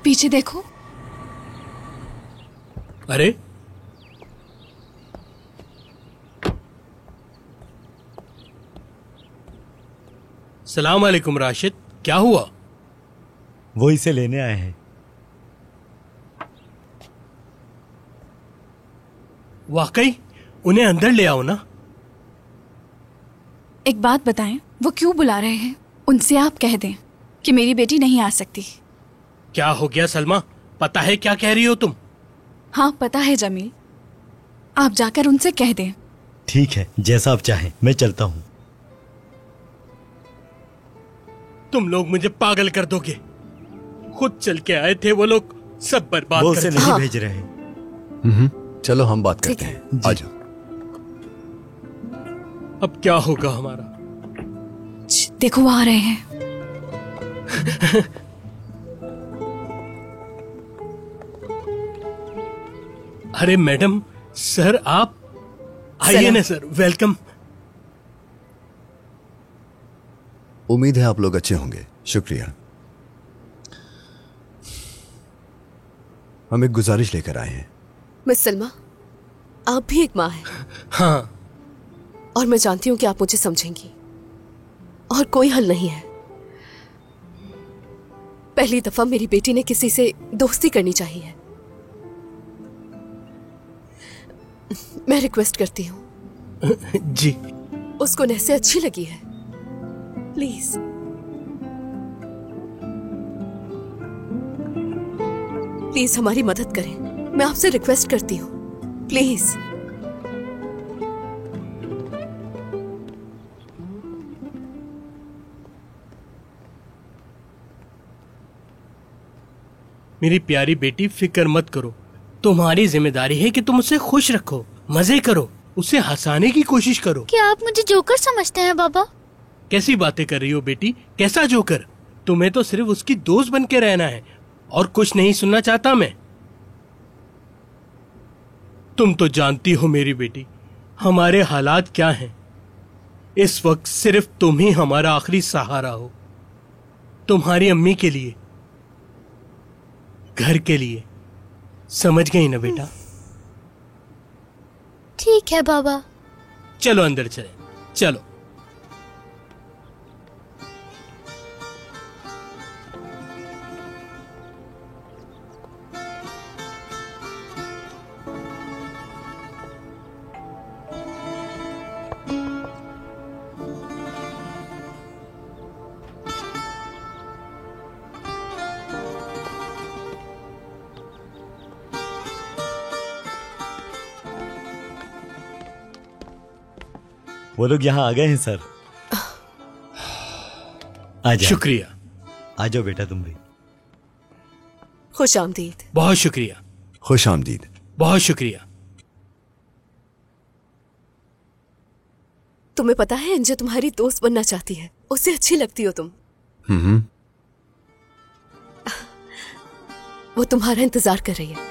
पीछे देखो। अरे सलाम अलैकुम राशिद, क्या हुआ? वो इसे लेने आए हैं। वाकई? उन्हें अंदर ले आओ ना। एक बात बताएं, वो क्यों बुला रहे हैं? उनसे आप कह दें कि मेरी बेटी नहीं आ सकती। क्या हो गया सलमा, पता है क्या कह रही हो तुम? हाँ पता है जमील, आप जाकर उनसे कह दें। ठीक है, जैसा आप चाहें, मैं चलता हूँ। तुम लोग मुझे पागल कर दोगे। खुद चल के आए थे वो लोग, सब बर्बाद वो कर उसे दिया। नहीं भेज रहे हैं। चलो हम बात करते हैं, आ जाओ। अब क्या होगा हमारा? देखो वो आ रहे हैं। अरे मैडम, सर आप आइए ना सर, वेलकम। उम्मीद है आप लोग अच्छे होंगे। शुक्रिया। हम एक गुजारिश लेकर आए हैं। मिस सलमा, आप भी एक माँ हैं। हाँ, और मैं जानती हूँ कि आप मुझे समझेंगी और कोई हल नहीं है। पहली दफा मेरी बेटी ने किसी से दोस्ती करनी चाहिए। मैं रिक्वेस्ट करती हूँ, जी। उसको नहसे अच्छी लगी है, प्लीज। प्लीज हमारी मदद करें, मैं आपसे रिक्वेस्ट करती हूँ, प्लीज। मेरी प्यारी बेटी, फिक्र मत करो। तुम्हारी जिम्मेदारी है कि तुम उसे खुश रखो, मजे करो, उसे हंसाने की कोशिश करो। क्या आप मुझे जोकर समझते हैं बाबा? कैसी बातें कर रही हो बेटी? कैसा जोकर? तुम्हें तो सिर्फ उसकी दोस्त बन के रहना है और कुछ नहीं सुनना चाहता मैं। तुम तो जानती हो मेरी बेटी, हमारे हालात क्या हैं। इस वक्त सिर्फ तुम ही हमारा आखिरी सहारा हो। तुम्हारी अम्मी के लिए, घर के लिए। समझ गई ना बेटा? ठीक है बाबा। चलो अंदर चले, चलो। वो लोग यहाँ आ गए हैं सर। आ जाओ। शुक्रिया। आ जाओ बेटा, तुम भी। खुश आमदीद। बहुत शुक्रिया। खुश आमदीद। बहुत शुक्रिया। तुम्हें पता है अंजू तुम्हारी दोस्त बनना चाहती है, उससे अच्छी लगती हो तुम। वो तुम्हारा इंतजार कर रही है।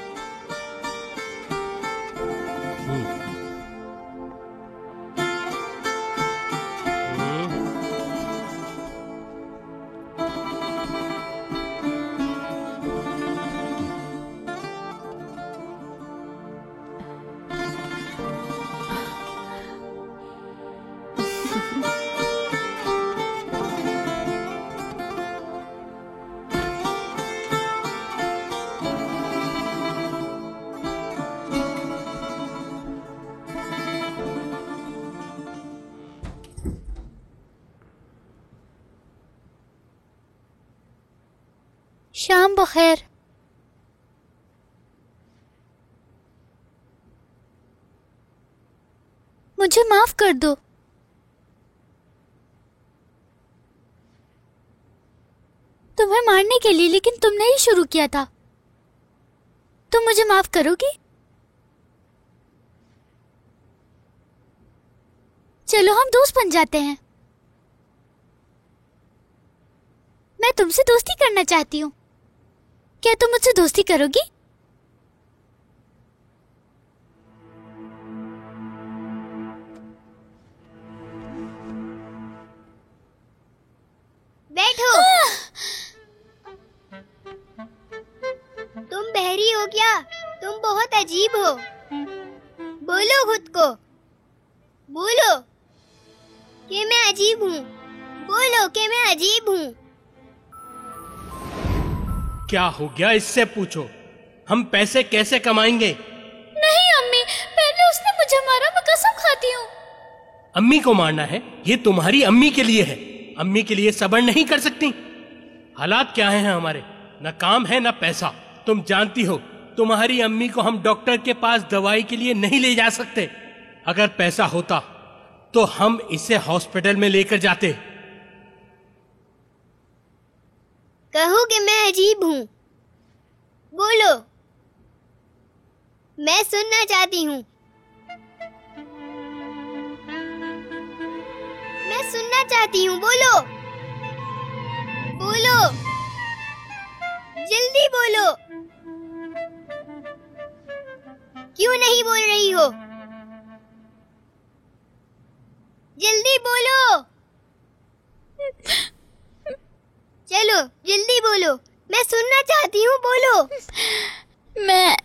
शाम बखैर। मुझे माफ कर दो। तुम्हें मारने के लिए, लेकिन तुमने ही शुरू किया था। तुम मुझे माफ करोगी? चलो हम दोस्त बन जाते हैं। मैं तुमसे दोस्ती करना चाहती हूँ। क्या तुम मुझसे दोस्ती करोगी? बैठो। तुम बहरी हो क्या? तुम बहुत अजीब हो। बोलो खुद को, बोलो कि मैं अजीब हूँ। बोलो कि मैं अजीब हूँ। क्या हो गया, इससे पूछो। हम पैसे कैसे कमाएंगे? नहीं अम्मी, पहले उसने मुझे मारा, मैं कसम खाती हूँ। अम्मी को मारना है? ये तुम्हारी अम्मी के लिए है। अम्मी के लिए सब्र नहीं कर सकती? हालात क्या हैं हमारे, न काम है न पैसा। तुम जानती हो, तुम्हारी अम्मी को हम डॉक्टर के पास दवाई के लिए नहीं ले जा सकते। अगर पैसा होता तो हम इसे हॉस्पिटल में लेकर जाते। कहो कि मैं अजीब हूँ। बोलो, मैं सुनना चाहती हूँ। मैं सुनना चाहती हूँ। बोलो, बोलो, जल्दी बोलो। क्यों नहीं बोल रही हो? जल्दी बोलो। चलो जल्दी बोलो, मैं सुनना चाहती हूँ। बोलो। मैं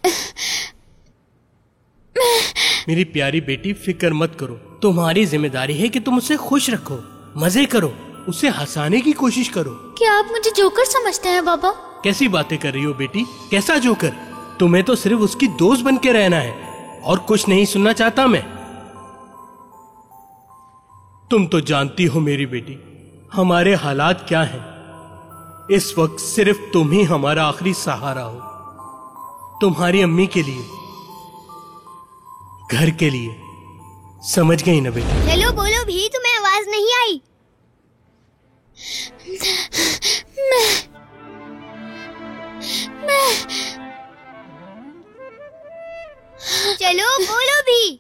मेरी प्यारी बेटी, फिक्र मत करो। तुम्हारी जिम्मेदारी है कि तुम उसे खुश रखो, मजे करो, उसे हंसाने की कोशिश करो। क्या आप मुझे जोकर समझते हैं बाबा? कैसी बातें कर रही हो बेटी? कैसा जोकर? तुम्हें तो सिर्फ उसकी दोस्त बन के रहना है और कुछ नहीं सुनना चाहता मैं। तुम तो जानती हो मेरी बेटी, हमारे हालात क्या हैं। इस वक्त सिर्फ तुम ही हमारा आखिरी सहारा हो। तुम्हारी अम्मी के लिए, घर के लिए। समझ गई ना बेटी? चलो बोलो भी, तुम्हें आवाज नहीं आई? मैं चलो बोलो भी।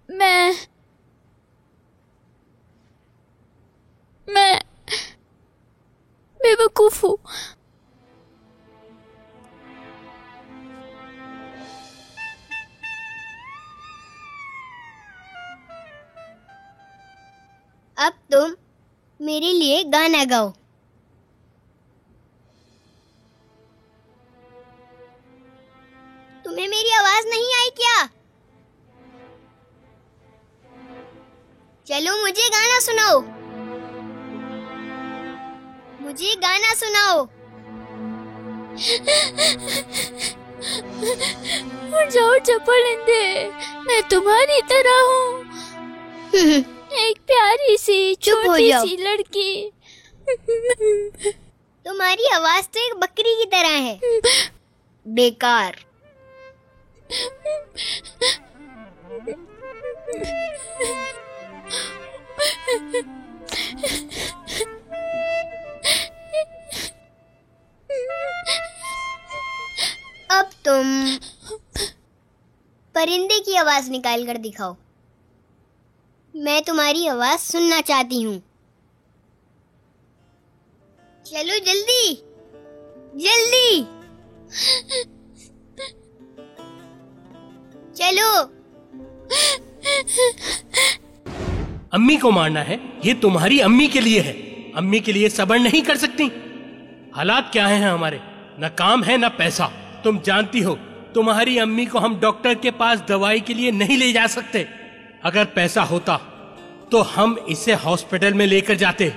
मैं बेवकूफ हूँ। अब तुम मेरे लिए गाना गाओ। तुम्हें मेरी आवाज नहीं आई क्या? चलो मुझे गाना सुनाओ। मुझे गाना सुनाओ। उठ जाओ चपलिंदे, मैं तुम्हारी तरह हूँ। एक प्यारी सी चुप हो छोटी जाओ। सी लड़की। तुम्हारी आवाज तो एक बकरी की तरह है। बेकार। अब तुम परिंदे की आवाज निकाल कर दिखाओ। मैं तुम्हारी आवाज सुनना चाहती हूँ। चलो जल्दी जल्दी चलो। अम्मी को मारना है, ये तुम्हारी अम्मी के लिए है। अम्मी के लिए सब्र नहीं कर सकती? हालात क्या हैं हमारे, न काम है न पैसा। तुम जानती हो तुम्हारी अम्मी को हम डॉक्टर के पास दवाई के लिए नहीं ले जा सकते। अगर पैसा होता तो हम इसे हॉस्पिटल में लेकर जाते।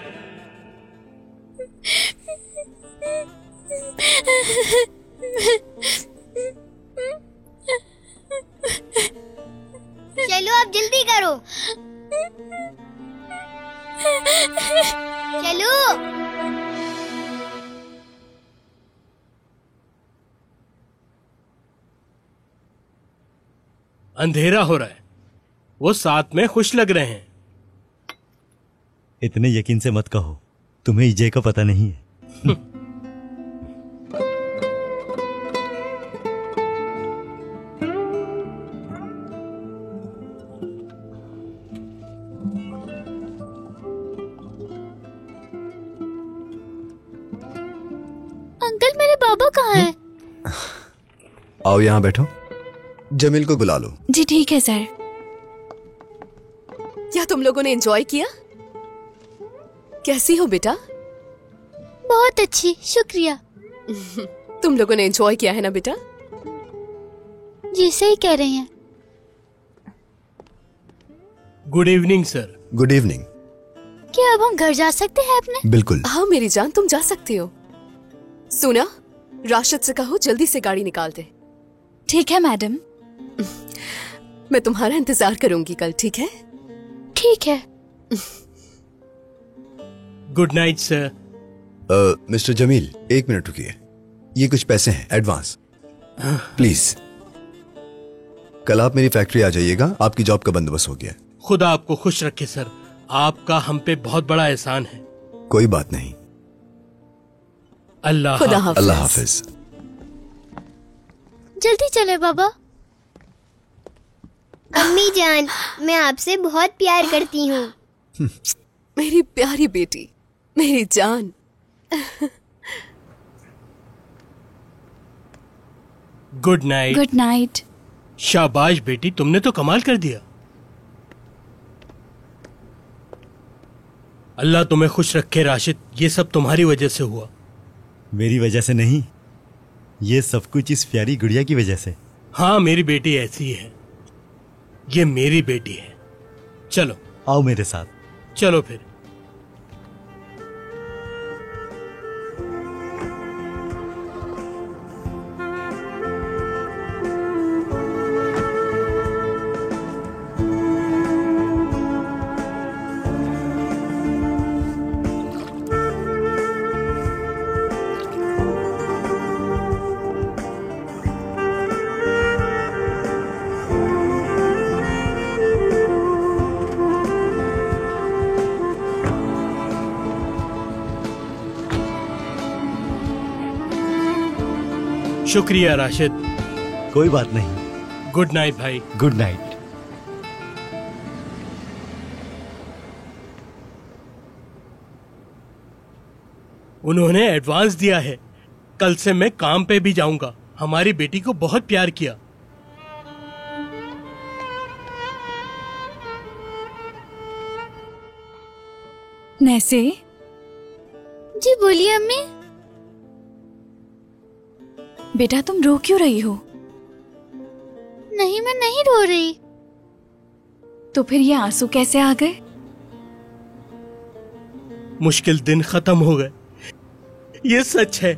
चलो अब जल्दी करो। चलो। अंधेरा हो रहा है, वो साथ में खुश लग रहे हैं। इतने यकीन से मत कहो, तुम्हें ईजे का पता नहीं है। अंकल मेरे बाबा कहाँ हैं? आओ यहाँ बैठो। जमील को बुला लो। जी ठीक है सर। क्या तुम लोगों ने एंजॉय किया? कैसी हो बेटा? बहुत अच्छी, शुक्रिया। तुम लोगों ने एंजॉय किया है ना बेटा? जी सही कह रही हैं। Good evening sir. Good evening. क्या अब हम घर जा सकते हैं अपने? बिल्कुल। हाँ मेरी जान, तुम जा सकती हो। सुना, राशिद से कहो जल्दी से गाड़ी निकाल दे। ठीक है मैडम। मैं तुम्हारा इंतजार करूंगी कल, ठीक है? ठीक है। Good night sir. Mister Jameel, एक मिनट रुकिए। ये कुछ पैसे हैं, एडवांस। प्लीज कल आप मेरी फैक्ट्री आ जाइएगा, आपकी जॉब का बंदोबस्त हो गया। खुदा आपको खुश रखे सर, आपका हम पे बहुत बड़ा एहसान है। कोई बात नहीं। अल्लाह खुदा हाफ़िज़। अल्लाह हाफिज। जल्दी चले बाबा। अम्मी जान, मैं आपसे बहुत प्यार करती हूँ। मेरी प्यारी बेटी, मेरी जान। Good night. Good night. शाबाश बेटी, तुमने तो कमाल कर दिया। अल्लाह तुम्हें खुश रखे राशिद, ये सब तुम्हारी वजह से हुआ। मेरी वजह से नहीं, ये सब कुछ इस प्यारी गुड़िया की वजह से। हाँ मेरी बेटी ऐसी है, ये मेरी बेटी है। चलो आओ मेरे साथ। चलो फिर। शुक्रिया राशिद। कोई बात नहीं। गुड नाइट भाई। Good night. उन्होंने एडवांस दिया है, कल से मैं काम पे भी जाऊंगा। हमारी बेटी को बहुत प्यार किया। नैसे जी बोलिए अम्मी। बेटा तुम रो क्यों रही हो? नहीं मैं नहीं रो रही। तो फिर ये आंसू कैसे आ गए? मुश्किल दिन खत्म हो गए, ये सच है।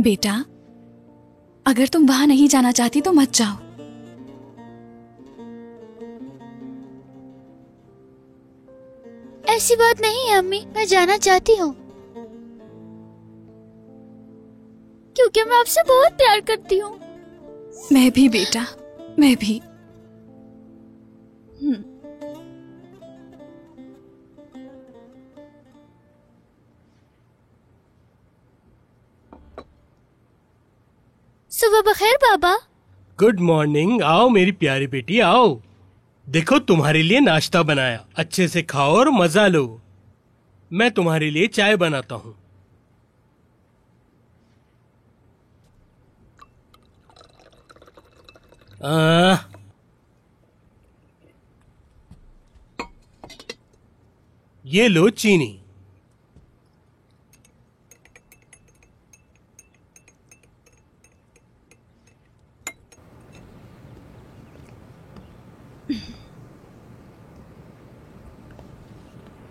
बेटा अगर तुम वहां नहीं जाना चाहती तो मत जाओ। ऐसी बात नहीं है अम्मी, मैं जाना चाहती हूँ क्योंकि मैं आपसे बहुत प्यार करती हूँ। मैं भी बेटा, मैं भी। सुबह बखैर बाबा। Good morning. आओ मेरी प्यारी बेटी आओ। देखो तुम्हारे लिए नाश्ता बनाया, अच्छे से खाओ और मजा लो। मैं तुम्हारे लिए चाय बनाता हूँ। ये लो चीनी।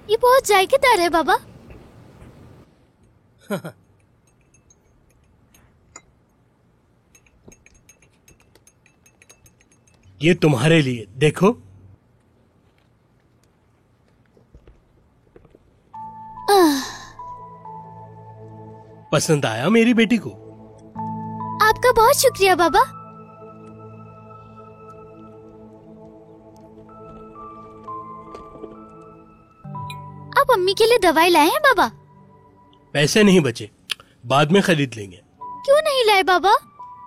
ये बहुत जायकेदार है बाबा। ये तुम्हारे लिए, देखो। पसंद आया मेरी बेटी को? आपका बहुत शुक्रिया बाबा। आप अम्मी के लिए दवाई लाए हैं बाबा? पैसे नहीं बचे, बाद में खरीद लेंगे। क्यों नहीं लाए बाबा?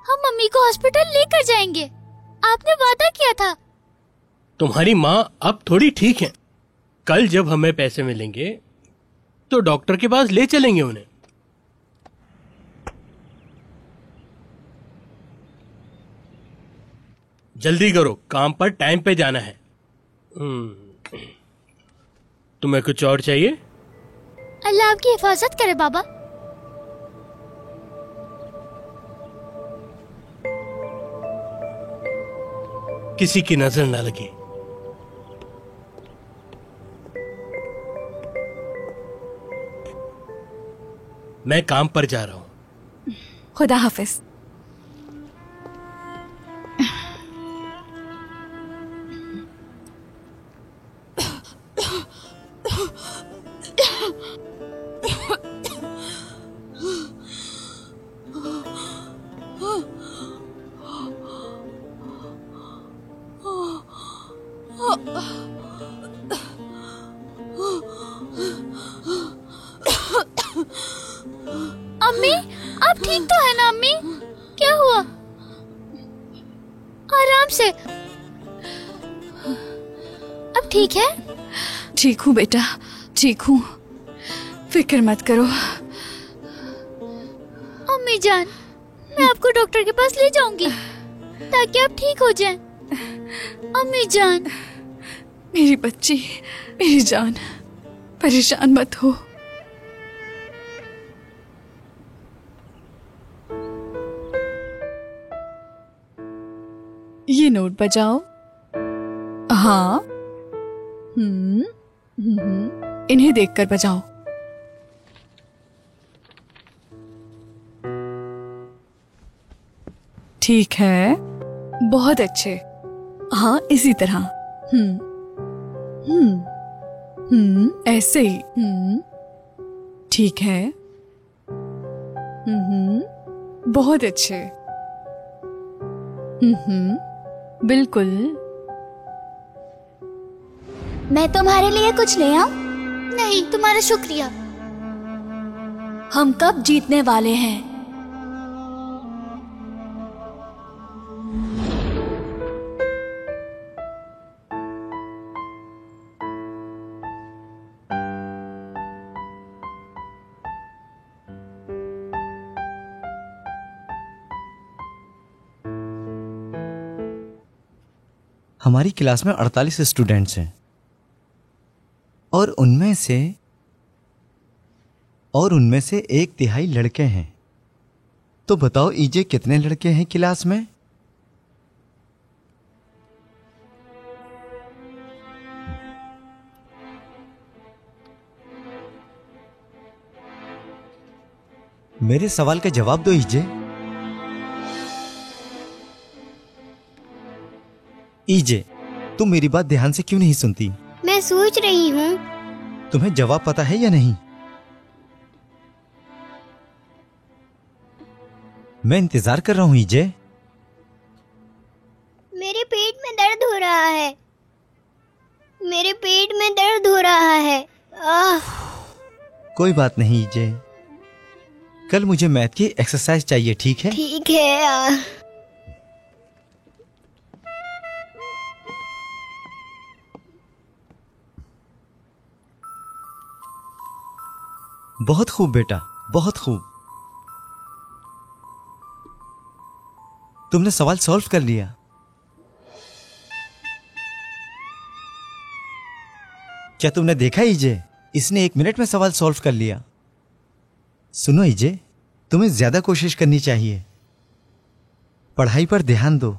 हम मम्मी को हॉस्पिटल लेकर जाएंगे, आपने वादा किया था। तुम्हारी माँ अब थोड़ी ठीक है। कल जब हमें पैसे मिलेंगे तो डॉक्टर के पास ले चलेंगे उन्हें। जल्दी करो, काम पर टाइम पे जाना है। तुम्हें कुछ और चाहिए? अल्लाह आपकी हिफाजत करे बाबा। किसी की नजर ना लगे। मैं काम पर जा रहा हूँ। खुदा हाफिज। अम्मी, आप ठीक तो है ना अम्मी? क्या हुआ? आराम से। अब ठीक है? ठीक हूँ बेटा, ठीक हूँ, फिक्र मत करो। अम्मी जान, मैं आपको डॉक्टर के पास ले जाऊंगी ताकि आप ठीक हो जाएं। अम्मी जान। मेरी बच्ची, मेरी जान, परेशान मत हो। ये नोट बजाओ। हाँ। इन्हें देखकर बजाओ। ठीक है, बहुत अच्छे। हाँ, इसी तरह। ऐसे ही। ठीक है। बहुत अच्छे। बिल्कुल। मैं तुम्हारे लिए कुछ ले आऊं? नहीं, तुम्हारा शुक्रिया। हम कब जीतने वाले हैं? हमारी क्लास में 48 स्टूडेंट्स हैं और उनमें से 1/3 लड़के हैं। तो बताओ ईजे, कितने लड़के हैं क्लास में? मेरे सवाल का जवाब दो ईजे। ईजे, तुम मेरी बात ध्यान से क्यों नहीं सुनती? मैं सोच रही हूँ। तुम्हें जवाब पता है या नहीं? मैं इंतजार कर रहा हूँ ईजे। मेरे पेट में दर्द हो रहा है। मेरे पेट में दर्द हो रहा है। कोई बात नहीं ईजे, कल मुझे मैथ की एक्सरसाइज चाहिए, ठीक है? ठीक है यार। बहुत खूब बेटा, बहुत खूब। तुमने सवाल सॉल्व कर लिया। क्या तुमने देखा ईजे? इसने 1 मिनट में सवाल सॉल्व कर लिया। सुनो ईजे, तुम्हें ज्यादा कोशिश करनी चाहिए। पढ़ाई पर ध्यान दो।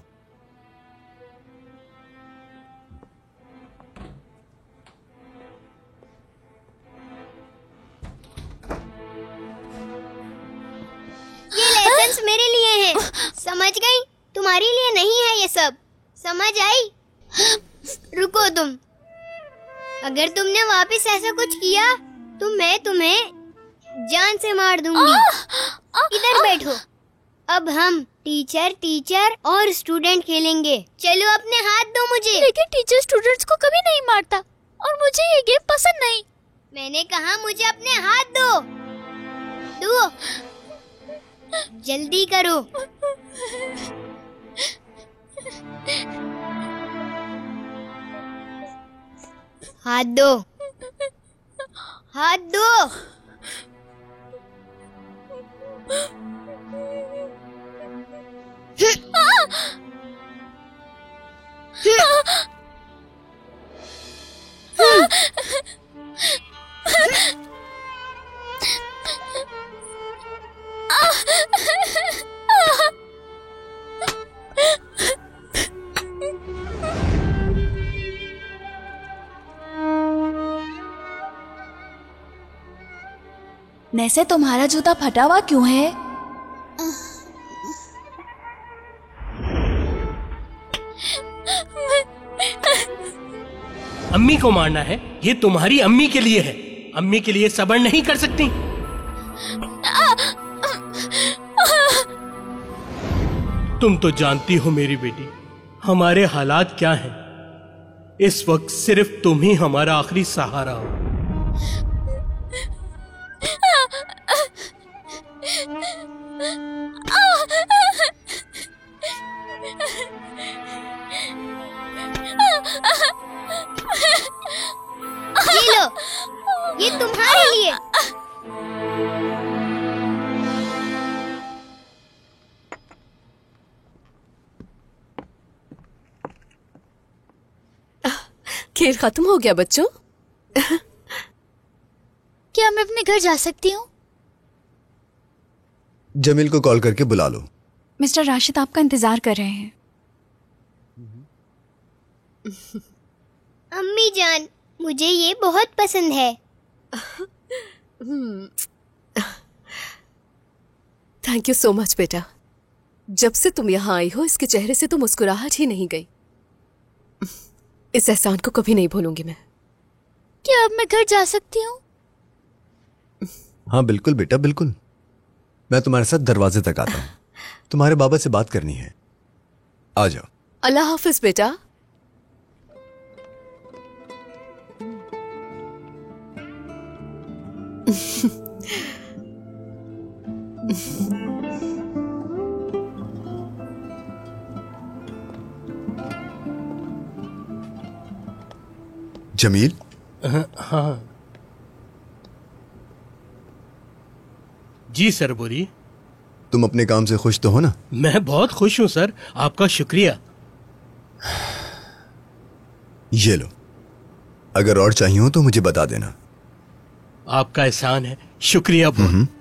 ये लेसन्स मेरे लिए हैं, समझ गई? तुम्हारे लिए नहीं है ये सब, समझ आई? रुको तुम, अगर तुमने वापस ऐसा कुछ किया तो मैं तुम्हें जान से मार दूंगी। इधर बैठो। अब हम टीचर और स्टूडेंट खेलेंगे। चलो अपने हाथ दो मुझे। लेकिन टीचर स्टूडेंट्स को कभी नहीं मारता और मुझे ये गेम पसंद नहीं। मैंने कहा मुझे अपने हाथ दो। दो, जल्दी करो। हाथ दो, हाथ दो। वैसे तुम्हारा जूता फटा हुआ क्यों है? अम्मी को मारना है? ये तुम्हारी अम्मी के लिए है। अम्मी के लिए सब्र नहीं कर सकती? तुम तो जानती हो मेरी बेटी, हमारे हालात क्या हैं। इस वक्त सिर्फ तुम ही हमारा आखिरी सहारा हो। ये लो, ये तुम्हारे लिए। खेल खत्म हो गया बच्चों? क्या मैं अपने घर जा सकती हूँ? जमील को कॉल करके बुला लो। मिस्टर राशिद आपका इंतजार कर रहे हैं। अम्मी जान, मुझे ये बहुत पसंद है। थैंक यू सो मच बेटा। जब से तुम यहाँ आई हो इसके चेहरे से तो मुस्कुराहट ही नहीं गई। इस एहसान को कभी नहीं भूलूंगी मैं। क्या अब मैं घर जा सकती हूँ? हाँ बिल्कुल बेटा, बिल्कुल। मैं तुम्हारे साथ दरवाजे तक आता हूँ। तुम्हारे बाबा से बात करनी है, आ जाओ। अल्लाह हाफिज बेटा। जमील। हाँ जी सर, बोलिए। तुम अपने काम से खुश तो हो ना? मैं बहुत खुश हूँ सर, आपका शुक्रिया। ये लो, अगर और चाहिए हो तो मुझे बता देना। आपका एहसान है, शुक्रिया बहुत।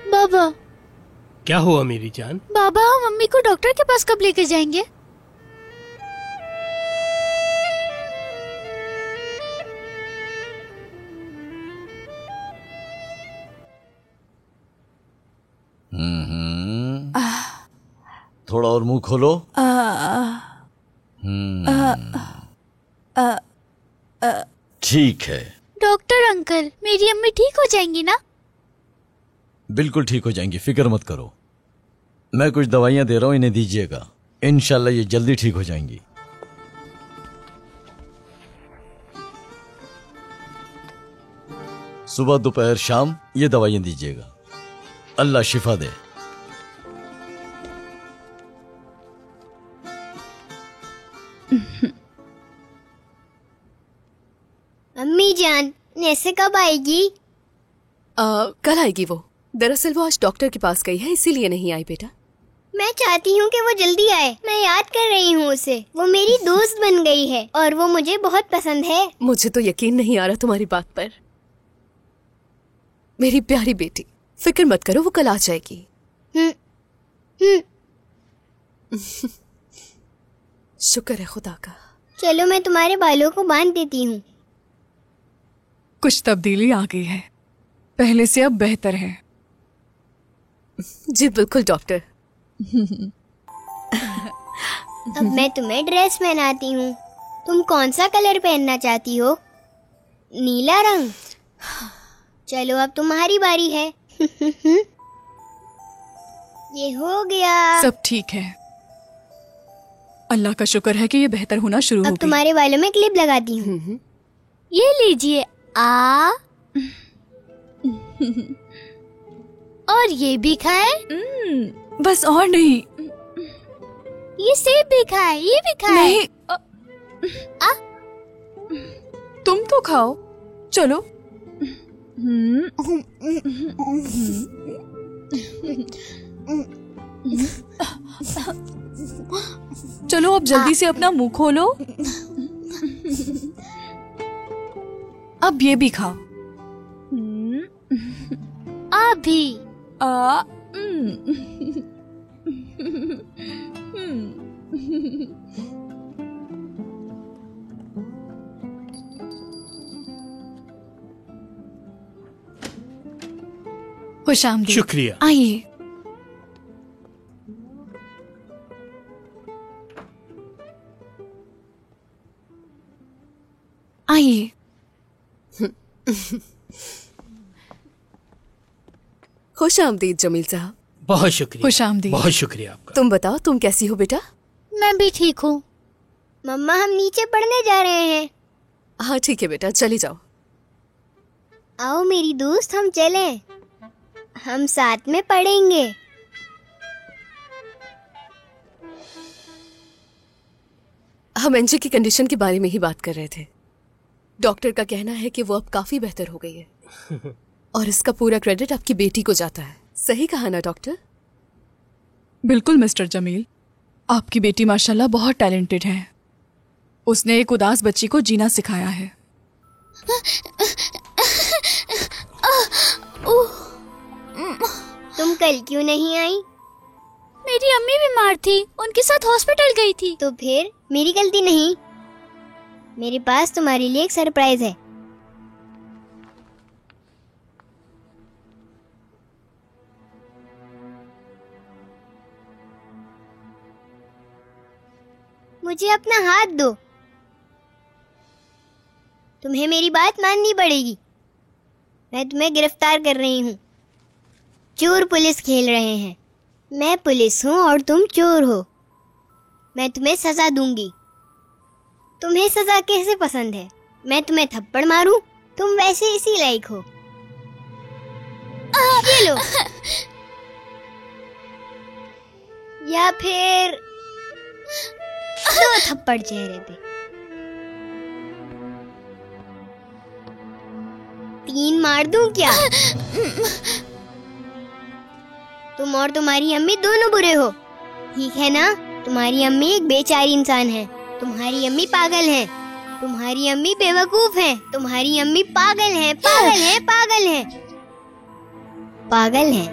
बाबा। क्या हुआ मेरी जान? बाबा, मम्मी को डॉक्टर के पास कब लेकर जाएंगे? थोड़ा और मुंह खोलो। ठीक है। डॉक्टर अंकल, मेरी अम्मी ठीक हो जाएंगी ना? बिल्कुल ठीक हो जाएंगी, फिक्र मत करो। मैं कुछ दवाइयां दे रहा हूं, इन्हें दीजिएगा। इंशाल्लाह ये जल्दी ठीक हो जाएंगी। सुबह दोपहर शाम ये दवाइयां दीजिएगा। अल्लाह शिफा दे। अम्मी जान, नैसे कब आएगी? कल आएगी वो। दरअसल वो आज डॉक्टर के पास गई है, इसीलिए नहीं आई बेटा। मैं चाहती हूँ कि वो जल्दी आए। मैं याद कर रही हूँ उसे। वो मेरी दोस्त बन गई है और वो मुझे बहुत पसंद है। मुझे तो यकीन नहीं आ रहा तुम्हारी बात पर। मेरी प्यारी बेटी, फिक्र मत करो, वो कल आ जाएगी। शुक्र है खुदा का। चलो मैं तुम्हारे बालों को बांध देती हूँ। कुछ तब्दीली आ गई है, पहले से अब बेहतर है। जी बिल्कुल डॉक्टर। अब मैं तुम्हें ड्रेस पहनाती हूँ। तुम कौन सा कलर पहनना चाहती हो? नीला रंग? चलो अब तुम्हारी बारी है। ये हो गया। सब ठीक है, अल्लाह का शुक्र है कि ये बेहतर होना शुरू हो अब गई। तुम्हारे बालों में क्लिप लगाती हूँ। ये लीजिए। और ये भी खाए। बस और नहीं। ये सेब भी खाए, ये भी खाए। नहीं, तुम तो खाओ, चलो। चलो अब जल्दी से अपना मुंह खोलो। अब ये भी खाओ। आप भी। खुशामदीद। शुक्रिया। आइए। आइए। खुश आमदीद जमील साहब। बहुत शुक्रिया। खुशामदीद। बहुत शुक्रिया आपका। तुम बताओ, तुम कैसी हो बेटा? मैं भी ठीक हूँ। मम्मा हम नीचे पढ़ने जा रहे हैं। हाँ ठीक है बेटा, चली जाओ। आओ मेरी दोस्त, हम चलें। हम साथ में पढ़ेंगे। हम एनजी की कंडीशन के बारे में ही बात कर रहे थे। डॉक्टर का कहना है कि वो अब काफी बेहतर हो गई है और इसका पूरा क्रेडिट आपकी बेटी को जाता है। सही कहा ना डॉक्टर? बिल्कुल मिस्टर जमील, आपकी बेटी माशाल्लाह बहुत टैलेंटेड है। उसने एक उदास बच्ची को जीना सिखाया है। तुम कल क्यों नहीं आई? मेरी अम्मी बीमार थी, उनके साथ हॉस्पिटल गई थी। तो फिर मेरी गलती नहीं। मेरे पास तुम्हारे लिए एक सरप्राइज है। मुझे अपना हाथ दो। तुम्हें मेरी बात माननी पड़ेगी। मैं तुम्हें गिरफ्तार कर रही हूँ। चोर पुलिस खेल रहे हैं। मैं पुलिस हूँ और तुम चोर हो। मैं तुम्हें सजा दूंगी। तुम्हें सजा कैसे पसंद है? मैं तुम्हें थप्पड़ मारूं? तुम वैसे इसी लायक हो। ये लो। या फिर 2 थप्पड़ चेहरे पे। 3 मार दूं क्या? तुम और तुम्हारी अम्मी दोनों बुरे हो, ठीक है ना? तुम्हारी अम्मी एक बेचारी इंसान है। तुम्हारी अम्मी पागल है। तुम्हारी अम्मी बेवकूफ है। तुम्हारी अम्मी पागल है, पागल है, पागल है, पागल है,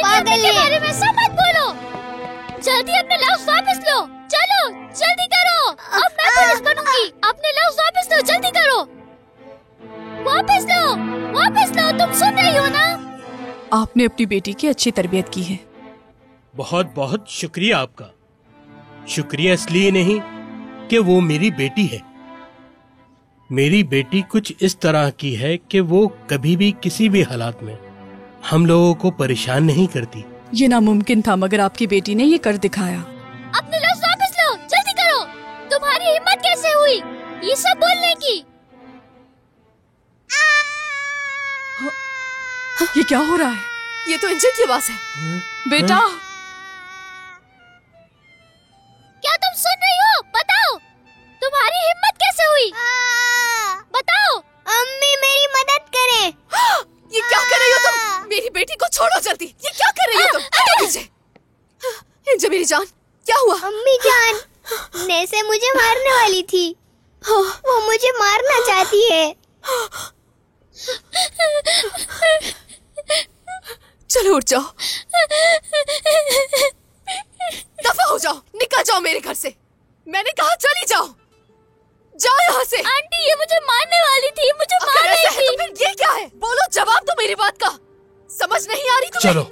पागल है। बारे में सब मत बोलो। जल्दी अपने लफ्ज वापस लो। चलो जल्दी करो। अब मैं पुलिस बनूंगी। अपने लफ्ज वापस लो, जल्दी करो। वापस लो, वापस लो। तुम सुन रही हो ना? आपने अपनी बेटी की अच्छी तरबियत की है। बहुत बहुत शुक्रिया आपका। शुक्रिया इसलिए नहीं कि वो मेरी बेटी है, मेरी बेटी कुछ इस तरह की है कि वो कभी भी किसी भी हालात में हम लोगों को परेशान नहीं करती। ये नामुमकिन था, मगर आपकी बेटी ने ये कर दिखाया। अपने लफ्ज़ वापस लो, जल्दी करो। तुम्हारी हिम्मत कैसे हुई ये सब बोलने की? ये क्या हो रहा है? ये तो इंजन की आवाज है। बेटा, क्या तुम सुन रही हो? बताओ, तुम्हारी हिम्मत कैसे हुई? बताओ। अम्मी मेरी मदद करें। ये क्या कर रही हो तुम? मेरी बेटी को छोड़ो जल्दी। ये क्या कर रही हो तुम? हटो पीछे। इंजन मेरी जान, क्या हुआ? अम्मी जान, नैसे मुझे मारने वाली थी। वो मुझे मारना चाहती है। चलो उठ जाओ, दफा हो जाओ, निकल जाओ मेरे घर से। मैंने कहा चली जाओ, जाओ यहाँ से। आंटी ये मुझे मारने वाली थी, मुझे मार अगर रही ऐसा है थी। तो फिर ये क्या है? बोलो, जवाब दो मेरी बात का। समझ नहीं आ रही तुम्हें? चलो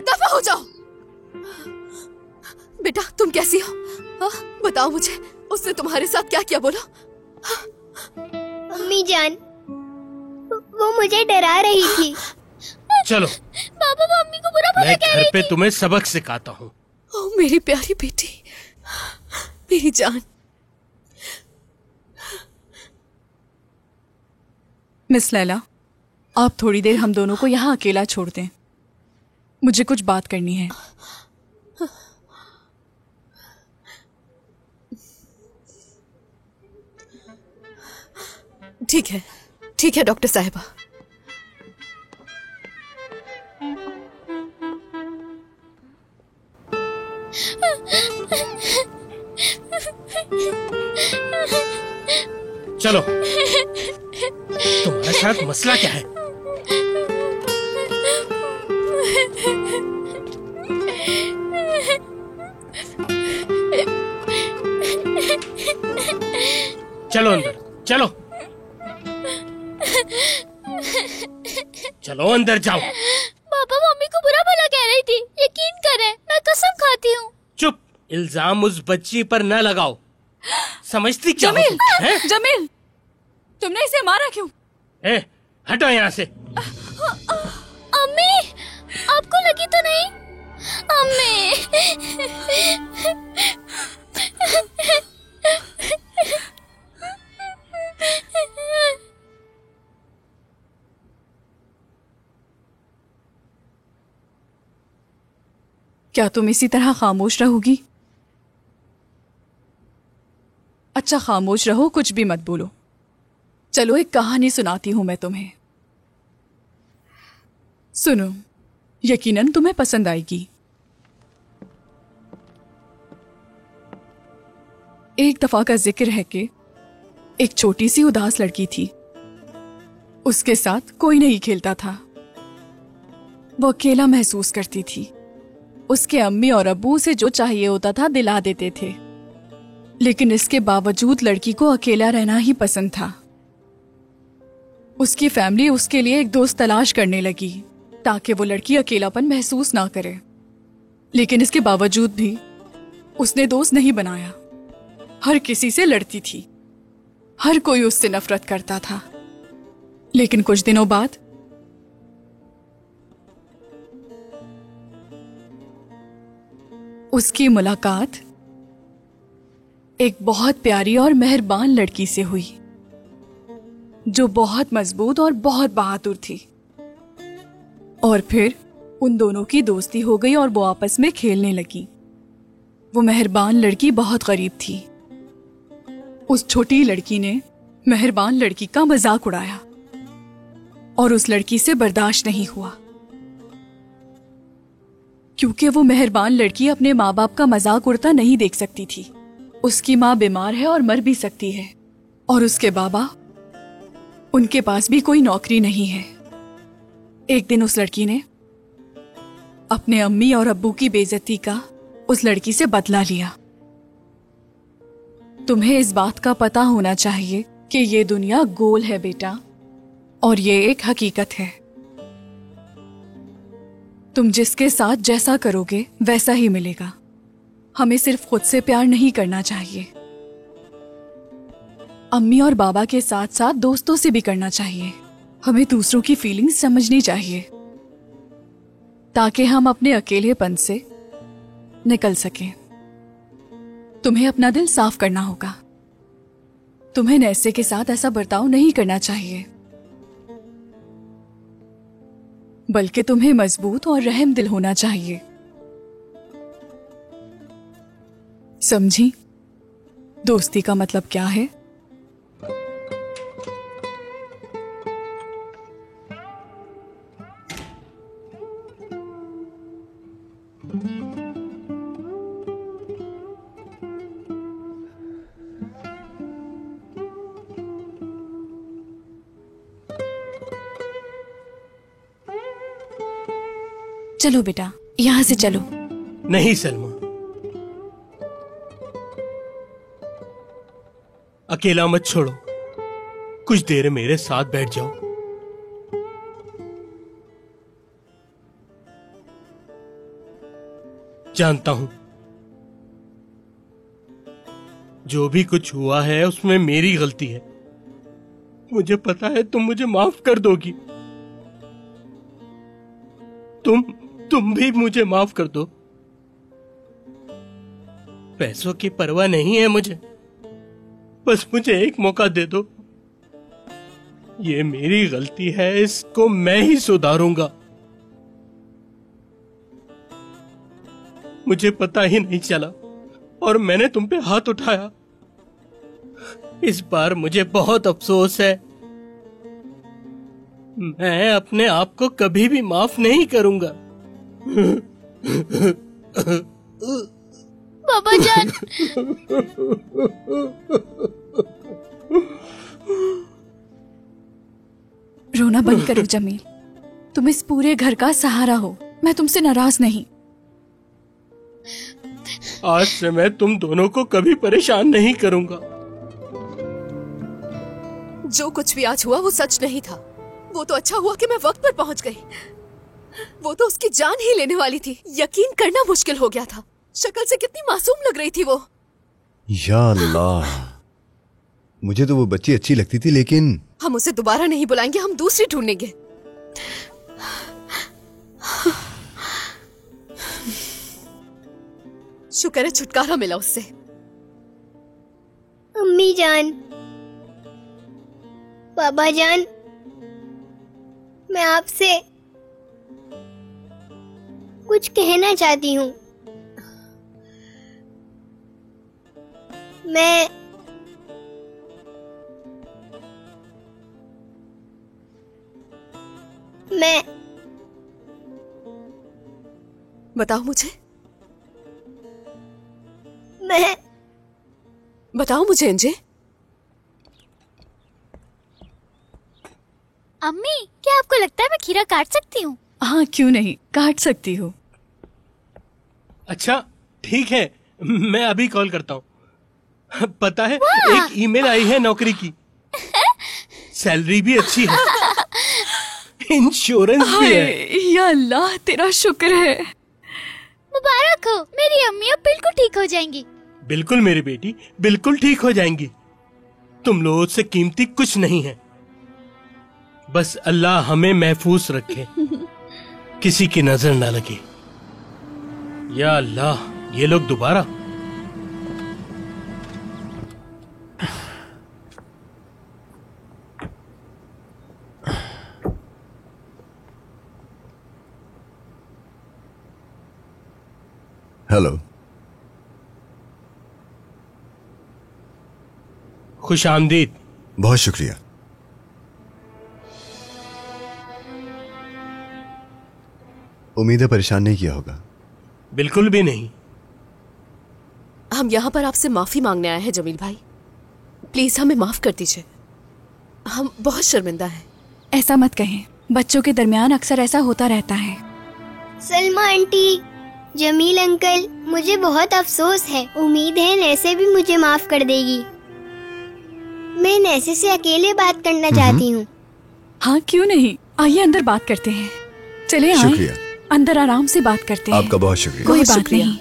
दफा हो जाओ। बेटा तुम कैसी हो? हाँ? बताओ मुझे, उसने तुम्हारे साथ क्या किया? बोलो। अम्मी जान, वो मुझे डरा रही थी। चलो, पापा मम्मी को बुरा भला मैं कह घर रही पे थी। तुम्हें सबक सिखाता हूँ। ओ मेरी प्यारी बेटी, मेरी जान। मिस लैला, आप थोड़ी देर हम दोनों को यहाँ अकेला छोड़ दें। मुझे कुछ बात करनी है। ठीक है, ठीक है डॉक्टर साहिबा। चलो, तुम्हारे साथ मसला क्या है? चलो अंदर, चलो चलो अंदर जाओ। पापा मम्मी को बुरा भला कह रही थी, यकीन करें, मैं कसम खाती हूँ। चुप, इल्जाम उस बच्ची पर न लगाओ। समझती क्या हो जमील, तुम, हैं? जमील, तुमने इसे मारा क्यों? ए, हटो यहाँ से। अम्मी, आपको लगी तो नहीं? अम्मी। क्या तुम इसी तरह खामोश रहोगी? अच्छा खामोश रहो, कुछ भी मत बोलो। चलो एक कहानी सुनाती हूं मैं तुम्हें, सुनो, यकीनन तुम्हें पसंद आएगी। एक दफा का जिक्र है कि एक छोटी सी उदास लड़की थी। उसके साथ कोई नहीं खेलता था। वो अकेला महसूस करती थी। उसके अम्मी और अब्बू उसे जो चाहिए होता था दिला देते थे, लेकिन इसके बावजूद लड़की को अकेला रहना ही पसंद था। उसकी फैमिली उसके लिए एक दोस्त तलाश करने लगी ताकि वो लड़की अकेलापन महसूस ना करे, लेकिन इसके बावजूद भी उसने दोस्त नहीं बनाया। हर किसी से लड़ती थी, हर कोई उससे नफरत करता था। लेकिन कुछ दिनों बाद उसकी मुलाकात एक बहुत प्यारी और मेहरबान लड़की से हुई जो बहुत मजबूत और बहुत बहादुर थी। और फिर उन दोनों की दोस्ती हो गई और वो आपस में खेलने लगी। वो मेहरबान लड़की बहुत गरीब थी। उस छोटी लड़की ने मेहरबान लड़की का मजाक उड़ाया और उस लड़की से बर्दाश्त नहीं हुआ, क्योंकि वो मेहरबान लड़की अपने माँ बाप का मजाक उड़ता नहीं देख सकती थी। उसकी माँ बीमार है और मर भी सकती है, और उसके बाबा, उनके पास भी कोई नौकरी नहीं है। एक दिन उस लड़की ने अपने अम्मी और अब्बू की बेइज्जती का उस लड़की से बदला लिया। तुम्हें इस बात का पता होना चाहिए कि ये दुनिया गोल है बेटा, और ये एक हकीकत है। तुम जिसके साथ जैसा करोगे वैसा ही मिलेगा। हमें सिर्फ खुद से प्यार नहीं करना चाहिए, अम्मी और बाबा के साथ साथ दोस्तों से भी करना चाहिए। हमें दूसरों की फीलिंग्स समझनी चाहिए ताकि हम अपने अकेलेपन से निकल सकें। तुम्हें अपना दिल साफ करना होगा। तुम्हें नैसे के साथ ऐसा बर्ताव नहीं करना चाहिए, बल्कि तुम्हें मजबूत और रहम दिल होना चाहिए। समझी दोस्ती का मतलब क्या है? चलो बेटा, यहां से चलो। नहीं सलमा, अकेला मत छोड़ो। कुछ देर मेरे साथ बैठ जाओ। जानता हूं जो भी कुछ हुआ है उसमें मेरी गलती है। मुझे पता है तुम मुझे माफ कर दोगी। तुम भी मुझे माफ कर दो। पैसों की परवाह नहीं है मुझे, बस मुझे एक मौका दे दो। ये मेरी गलती है, इसको मैं ही सुधारूंगा। मुझे पता ही नहीं चला और मैंने तुम पे हाथ उठाया। इस बार मुझे बहुत अफसोस है। मैं अपने आप को कभी भी माफ नहीं करूंगा। बाबा जान। रोना बंद करो जमील, तुम इस पूरे घर का सहारा हो। मैं तुमसे नाराज नहीं। आज से मैं तुम दोनों को कभी परेशान नहीं करूंगा। जो कुछ भी आज हुआ वो सच नहीं था। वो तो अच्छा हुआ कि मैं वक्त पर पहुंच गई। वो तो उसकी जान ही लेने वाली थी। यकीन करना मुश्किल हो गया था। शक्ल से कितनी मासूम लग रही थी वो। या अल्लाह, मुझे तो वो बच्ची अच्छी लगती थी, लेकिन हम उसे दोबारा नहीं बुलाएंगे, हम दूसरी ढूंढेंगे। शुक्र है छुटकारा मिला उससे। अम्मी जान, बाबा जान, मैं आपसे कुछ कहना चाहती हूँ। मैं बताओ मुझे, मैं बताओ मुझे अंजे। अम्मी, क्या आपको लगता है मैं खीरा काट सकती हूँ? हाँ, क्यों नहीं, काट सकती हो। अच्छा ठीक है, मैं अभी कॉल करता हूँ। पता है एक ईमेल आई है नौकरी की। सैलरी भी अच्छी है, इंश्योरेंस भी है। या अल्लाह, तेरा शुक्र है। मुबारक हो, मेरी अम्मी अब बिल्कुल ठीक हो जाएंगी। बिल्कुल मेरी बेटी, बिल्कुल ठीक हो जाएंगी। तुम लोगों से कीमती कुछ नहीं है। बस अल्लाह हमें महफूज रखे, किसी की नजर ना लगे। या अल्लाह, ये लोग दोबारा। हेलो, खुश आमदीद। बहुत शुक्रिया। उम्मीद है परेशान नहीं किया होगा। बिल्कुल भी नहीं। हम यहाँ पर आपसे माफी मांगने आए हैं जमील भाई। प्लीज हमें माफ कर दीजिए, हम बहुत शर्मिंदा हैं। ऐसा मत कहें, बच्चों के दरमियान अक्सर ऐसा होता रहता है। सलमा आंटी, जमील अंकल, मुझे बहुत अफसोस है। उम्मीद है नैसे भी मुझे माफ कर देगी। मैं नैसे से अकेले बात करना चाहती हूँ। हाँ, क्यों नहीं, आइए अंदर बात करते हैं। चले आए, शुक्रिया। अंदर आराम से बात करते हैं। आपका बहुत शुक्रिया। कोई बहुत बात शुक्रिया। नहीं।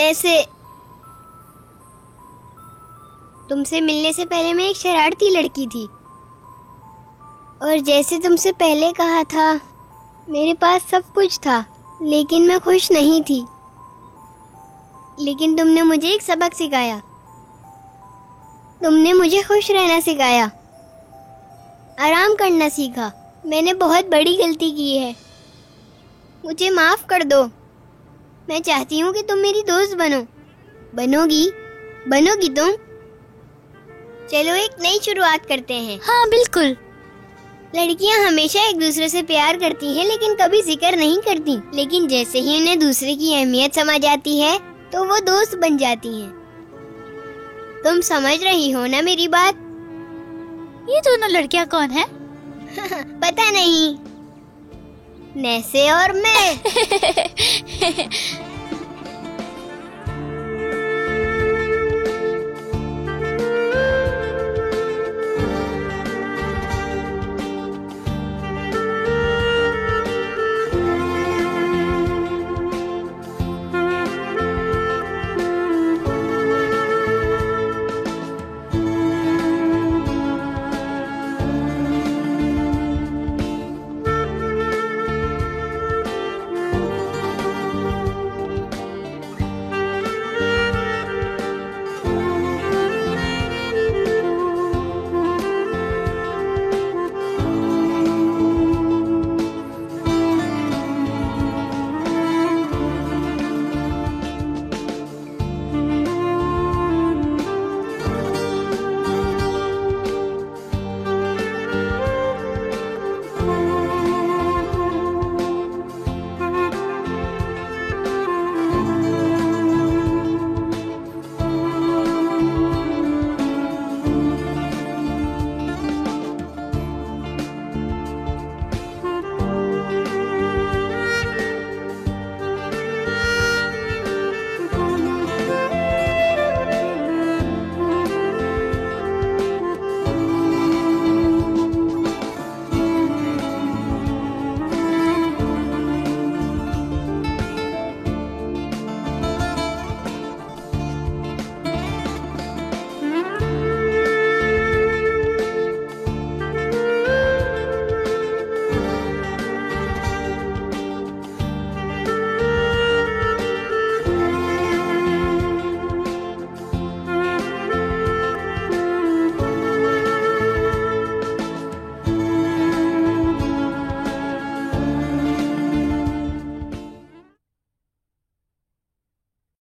वैसे तुमसे मिलने से पहले मैं एक शरारती लड़की थी, और जैसे तुमसे पहले कहा था मेरे पास सब कुछ था, लेकिन मैं खुश नहीं थी। लेकिन तुमने मुझे एक सबक सिखाया, तुमने मुझे खुश रहना सिखाया, आराम करना सीखा। मैंने बहुत बड़ी गलती की है, मुझे माफ कर दो। मैं चाहती हूँ कि तुम मेरी दोस्त बनो। बनोगी तुम? चलो एक नई शुरुआत करते हैं। हाँ बिल्कुल। लड़कियां हमेशा एक दूसरे से प्यार करती हैं, लेकिन कभी जिक्र नहीं करती। लेकिन जैसे ही उन्हें दूसरे की अहमियत समझ आती है तो वो दोस्त बन जाती हैं। तुम समझ रही हो ना मेरी बात? ये दोनों लड़कियां कौन है? पता नहीं, नैसे और मैं।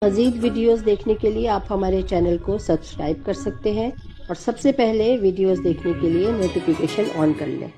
मज़ीद वीडियोस देखने के लिए आप हमारे चैनल को सब्सक्राइब कर सकते हैं और सबसे पहले वीडियोस देखने के लिए नोटिफिकेशन ऑन कर लें।